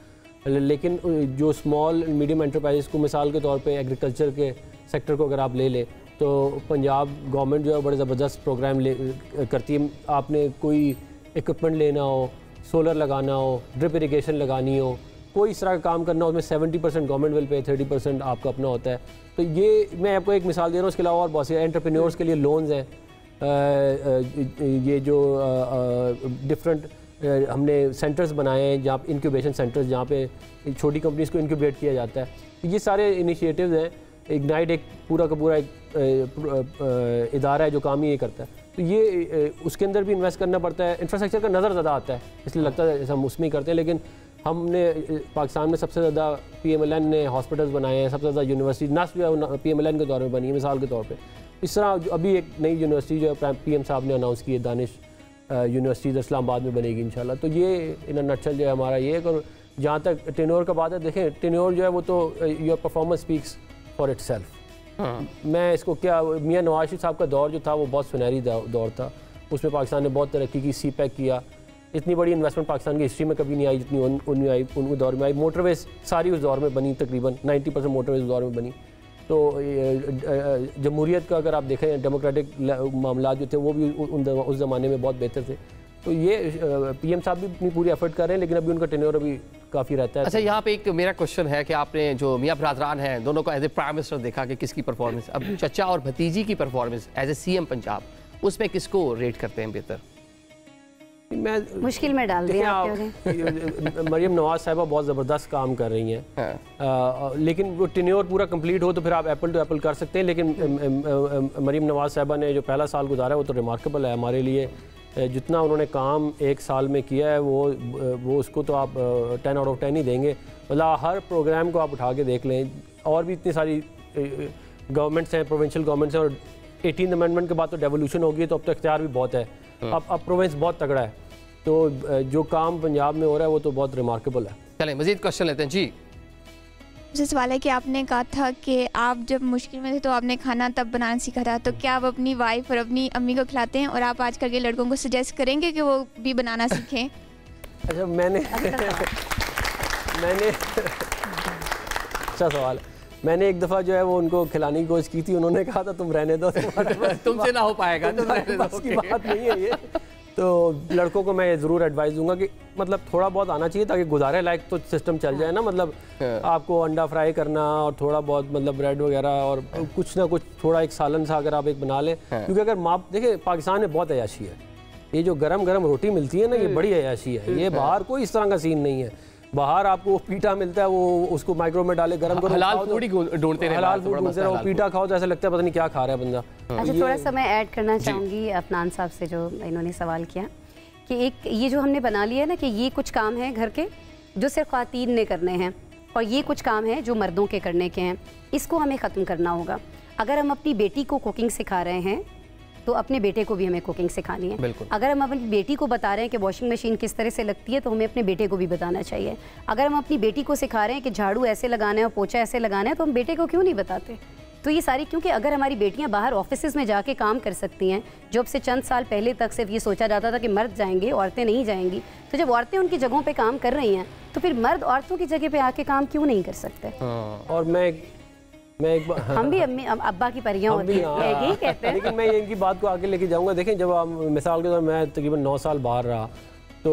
लेकिन जो स्मॉल एंड मीडियम एंटरप्राइजेज़ को मिसाल के तौर पे एग्रीकल्चर के सेक्टर को अगर आप ले लें तो पंजाब गवर्नमेंट जो है बड़े ज़बरदस्त प्रोग्राम करती है। आपने कोई इक्विपमेंट लेना हो, सोलर लगाना हो, ड्रिप इरिगेशन लगानी हो, कोई इस तरह का काम करना हो, उसमें 70% गवर्नमेंट विल पे, 30% आपका अपना होता है। तो ये मैं आपको एक मिसाल दे रहा हूँ। इसके अलावा और बहुत से एंटरप्रेन्योर्स के लिए लोन्स हैं। ये जो डिफरेंट हमने सेंटर्स बनाए हैं जहाँ इंक्यूबेशन सेंटर्स जहाँ पे छोटी कंपनीज़ को इंक्यूबेट किया जाता है। तो ये सारे इनिशिएटिव्स हैं। इग्नाइट एक पूरा का पूरा एक इदारा है जो काम ही ये करता है। तो ये उसके अंदर भी इन्वेस्ट करना पड़ता है। इंफ्रास्ट्रक्चर का नज़र ज़्यादा आता है, इसलिए लगता है हम उसमें ही करते हैं। लेकिन हमने पाकिस्तान में सबसे ज़्यादा PMLN ने हॉस्पिटल्स बनाए हैं, सबसे ज़्यादा यूनिवर्सिटी नस्ल PMLN के दौर में बनी है। मिसाल के तौर पे इस तरह अभी एक नई यूनिवर्सिटी जो है PM साहब ने अनाउंस की है, दानिश यूनिवर्सिटी इस्लामाबाद में बनेगी इंशाल्लाह। तो ये इन नटशल जो है हमारा ये है। और जहाँ तक टेन्योर का बात है, देखें टेन्योर जो है वो तो your performance speaks for it self. मैं इसको क्या, मियाँ नवाज शरीफ साहब का दौर जो था वो बहुत सुनहरी दौर था। उसमें पाकिस्तान ने बहुत तरक्की की, CPEC किया। इतनी बड़ी इन्वेस्टमेंट पाकिस्तान की हिस्ट्री में कभी नहीं आई जितनी उनमें आई, उनके दौर में आई। मोटरवेज सारी उस दौर में बनी, तकरीबन 90% मोटरवेज उस दौर में बनी। तो जमहूरियत का अगर आप देखें, डेमोक्रेटिक मामला जो थे वो भी उस ज़माने में बहुत बेहतर थे। तो ये PM साहब भी अपनी पूरी एफर्ट कर रहे हैं, लेकिन अभी उनका टेन्योर अभी काफ़ी रहता है। अच्छा, यहाँ पे एक मेरा क्वेश्चन है कि आपने जो मियाँ बरादरान हैं दोनों को एज ए प्राइम मिनिस्टर देखा कि किसकी परफॉर्मेंस, अब चचा और भतीजी की performance as a CM Punjab, उसमें किसको रेट करते हैं बेहतर? मैं मुश्किल में डाल दिया। मरियम नवाज साहिबा बहुत ज़बरदस्त काम कर रही हैं। लेकिन वो टेन्योर पूरा कंप्लीट हो तो फिर आप एप्पल टू एप्पल कर सकते हैं। लेकिन मरियम नवाज साहिबा ने जो पहला साल गुजारा है वो तो रिमार्केबल है हमारे लिए। जितना उन्होंने काम एक साल में किया है वो उसको तो आप 10 out of 10 ही देंगे। मतलब हर प्रोग्राम को आप उठा के देख लें। और भी इतनी सारी गवर्नमेंट्स हैं, प्रोविंशियल गवर्नमेंट्स हैं, और 18th अमेंडमेंट के बाद तो डेवोल्यूशन होगी, तो अब तो इख्तियार भी बहुत है। अब प्रोविंस बहुत तगड़ा है। तो जो काम पंजाब में हो रहा है वो तो बहुत रिमार्केबल है। चलें मज़ीद क्वेश्चन लेते हैं जी। मुझे सवाल है कि आपने कहा था कि आप जब मुश्किल में थे तो आपने खाना तब बनाना सीखा था, तो क्या आप अपनी वाइफ और अपनी अम्मी को खिलाते हैं और आप आजकल के लड़कों को सजेस्ट करेंगे कि वो भी बनाना सीखें? अच्छा, मैंने अच्छा सवाल। मैंने एक दफ़ा जो है वो उनको खिलाने की कोशिश की थी, उन्होंने कहा था तुम रहने दो, तुमसे ना हो पाएगा, तुम रहने दो, की बात नहीं है ये। तो लड़कों को मैं ज़रूर एडवाइस दूंगा कि मतलब थोड़ा बहुत आना चाहिए ताकि गुजारे लायक तो सिस्टम चल जाए ना। मतलब आपको अंडा फ्राई करना और थोड़ा बहुत मतलब ब्रेड वगैरह और कुछ ना कुछ थोड़ा एक सालन सा अगर आप एक बना लें, क्योंकि अगर माँ देखिए पाकिस्तान में बहुत अयाशी है, ये जो गरम गरम रोटी मिलती है ना, ये बड़ी अयाशी है। ये बाहर कोई इस तरह का सीन नहीं है। बाहर आपको पीठा मिलता है, वो उसको माइक्रो में डाले गरम करो, हलाल फूड ही ढूंढते हैं, हलाल फूड ढूंढते रहो, पीठा खाओ तो ऐसा लगता है पता नहीं क्या खा रहा है बंदा। अच्छा, थोड़ा सा मैं ऐड करना चाहूँगी अफनान साहब से जो इन्होंने सवाल किया कि एक ये जो हमने बना लिया ना कि ये कुछ काम है घर के जो सिर्फ ख़वातीन ने करने हैं और ये कुछ काम है जो मर्दों के करने के हैं, इसको हमें ख़त्म करना होगा। अगर हम अपनी बेटी को कुकिंग सिखा रहे हैं तो अपने बेटे को भी हमें कुकिंग सिखानी है। अगर हम अपनी बेटी को बता रहे हैं कि वॉशिंग मशीन किस तरह से लगती है तो हमें अपने बेटे को भी बताना चाहिए। अगर हम अपनी बेटी को सिखा रहे हैं कि झाड़ू ऐसे लगाना है और पोछा ऐसे लगाना है तो हम बेटे को क्यों नहीं बताते। तो ये सारी, क्योंकि अगर हमारी बेटियां बाहर ऑफिसेज में जाके काम कर सकती हैं, जो अब से चंद साल पहले तक सिर्फ ये सोचा जाता था कि मर्द जाएंगे औरतें नहीं जाएंगी, तो जब औरतें उनकी जगहों पे काम कर रही हैं तो फिर मर्द औरतों की जगह पे आके काम क्यों नहीं कर सकते। और मैं एक बार हम भी अम्मी अब्बा की परियां होती हैं, यही कहते हैं। लेकिन मैं इनकी बात को आगे लेके जाऊंगा। देखें, जब आप मिसाल के तौर मैं तकरीबन 9 साल बाहर रहा, तो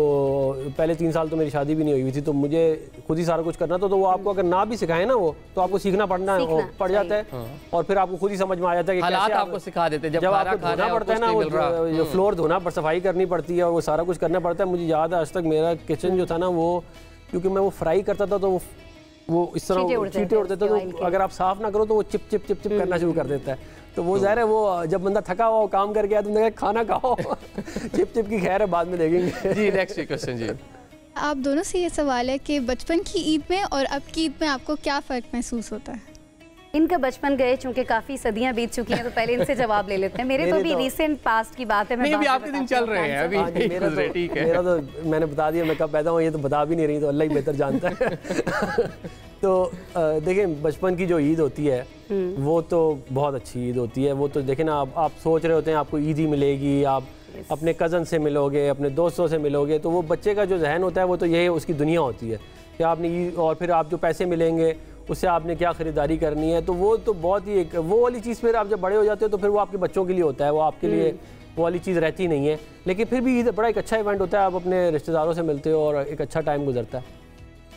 पहले 3 साल तो मेरी शादी भी नहीं हुई थी, तो मुझे खुद ही सारा कुछ करना था। तो वो आपको अगर ना भी सिखाए ना वो, तो आपको सीखना पड़ जाता है और फिर आपको खुद ही समझ में आ जाता है कि हालात आपको सिखा देते हैं। जब आपको धोना पड़ता है ना, जो फ्लोर धोना सफाई करनी पड़ती है और वो सारा कुछ करना पड़ता है। मुझे याद है आज तक मेरा किचन जो था ना, वो क्योंकि मैं वो फ्राई करता था तो वो इस तरह चींटे उड़ते थे, तो अगर आप साफ ना करो तो वो चिप चिप चिप चिप करना शुरू कर देता है। तो वो ज़ाहिर है, वो जब बंदा थका हुआ काम करके आया तो उन्होंने कहा खाना खाओ चिप चिप की खैर है, बाद में देखेंगे। जी, नेक्स्ट क्वेश्चन जी। आप दोनों से ये सवाल है कि बचपन की ईद में और अब की ईद में आपको क्या फ़र्क महसूस होता है। इनका बचपन गए, चूंकि काफ़ी सदियां बीत चुकी हैं, तो पहले इनसे जवाब ले लेते हैं। मेरे तो भी रिसेंट पास्ट की बात है। नहीं, भी आपके दिन चल रहे हैं अभी। मेरा तो मैंने बता दिया मैं कब पैदा हुआ, ये तो बता भी नहीं रही, तो अल्लाह ही बेहतर जानता है। तो देखें, बचपन की जो ईद होती है वो तो बहुत अच्छी ईद होती है। वो तो देखें ना, आप सोच रहे होते हैं आपको ईद ही मिलेगी, आप अपने कज़न से मिलोगे, अपने दोस्तों से मिलोगे, तो वो बच्चे का जो जहन होता है वो तो यही उसकी दुनिया होती है कि आपने ईद, और फिर आप जो पैसे मिलेंगे उससे आपने क्या ख़रीदारी करनी है। तो वो तो बहुत ही एक वो वाली चीज़, फिर आप जब बड़े हो जाते हो तो फिर वो आपके बच्चों के लिए होता है, वो आपके लिए वो वाली चीज़ रहती नहीं है। लेकिन फिर भी ईद बड़ा एक अच्छा इवेंट होता है, आप अपने रिश्तेदारों से मिलते हो और एक अच्छा टाइम गुजरता है।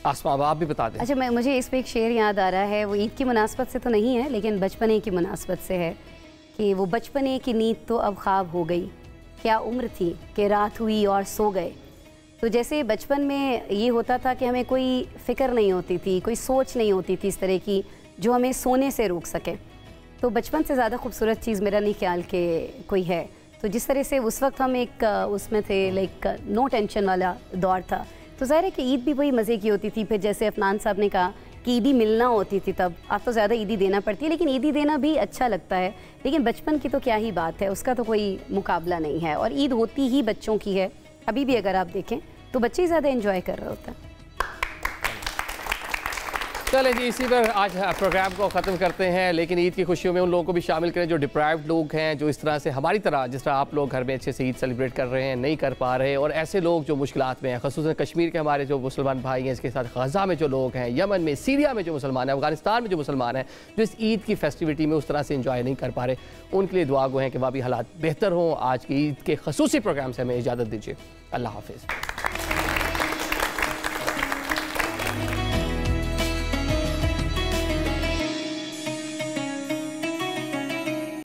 आसमा, आप भी बता दें। अच्छा, मुझे इस पर एक शेर याद आ रहा है, वो ईद की मुनासबत से तो नहीं है लेकिन बचपने की मुनासबत से है कि वो बचपने की नींद तो अब ख्वाब हो गई, क्या उम्र थी कि रात हुई और सो गए। तो जैसे बचपन में ये होता था कि हमें कोई फ़िक्र नहीं होती थी, कोई सोच नहीं होती थी इस तरह की जो हमें सोने से रोक सके। तो बचपन से ज़्यादा खूबसूरत चीज़ मेरा नहीं ख्याल के कोई है। तो जिस तरह से उस वक्त हम एक उसमें थे, लाइक नो टेंशन वाला दौर था, तो ज़ाहिर है कि ईद भी वही मज़े की होती थी। फिर जैसे अफनान साहब ने कहा कि ईदी मिलना होती थी तब, अब तो ज़्यादा ईदी देना पड़ती है, लेकिन ईदी देना भी अच्छा लगता है। लेकिन बचपन की तो क्या ही बात है, उसका तो कोई मुकाबला नहीं है। और ईद होती ही बच्चों की है। अभी भी अगर आप देखें तो बच्चे ही ज़्यादा एंजॉय कर रहे होते हैं। चलें जी, इसी पर आज प्रोग्राम को ख़त्म करते हैं। लेकिन ईद की खुशियों में उन लोगों को भी शामिल करें जो डिप्राइव्ड लोग हैं, जो इस तरह से हमारी तरह, जिस तरह आप लोग घर में अच्छे से ईद सेलिब्रेट कर रहे हैं, नहीं कर पा रहे, और ऐसे लोग जो मुश्किलात में हैं, ख़ुसूसन कश्मीर के हमारे जो मुसलमान भाई हैं, इसके साथ गज़ा में जो लोग हैं, यमन में, सीरिया में जो मुसलमान हैं, अफगानिस्तान में जो मुसलमान हैं, जो इस ईद की फेस्टिविटी में उस तरह से इंजॉय नहीं कर पा रहे, उनके लिए दुआ गो हैं कि वह भी हालात बेहतर हों। आज की ईद के ख़ुसूसी प्रोग्राम से हमें इजाज़त दीजिए। अल्लाह हाफिज़।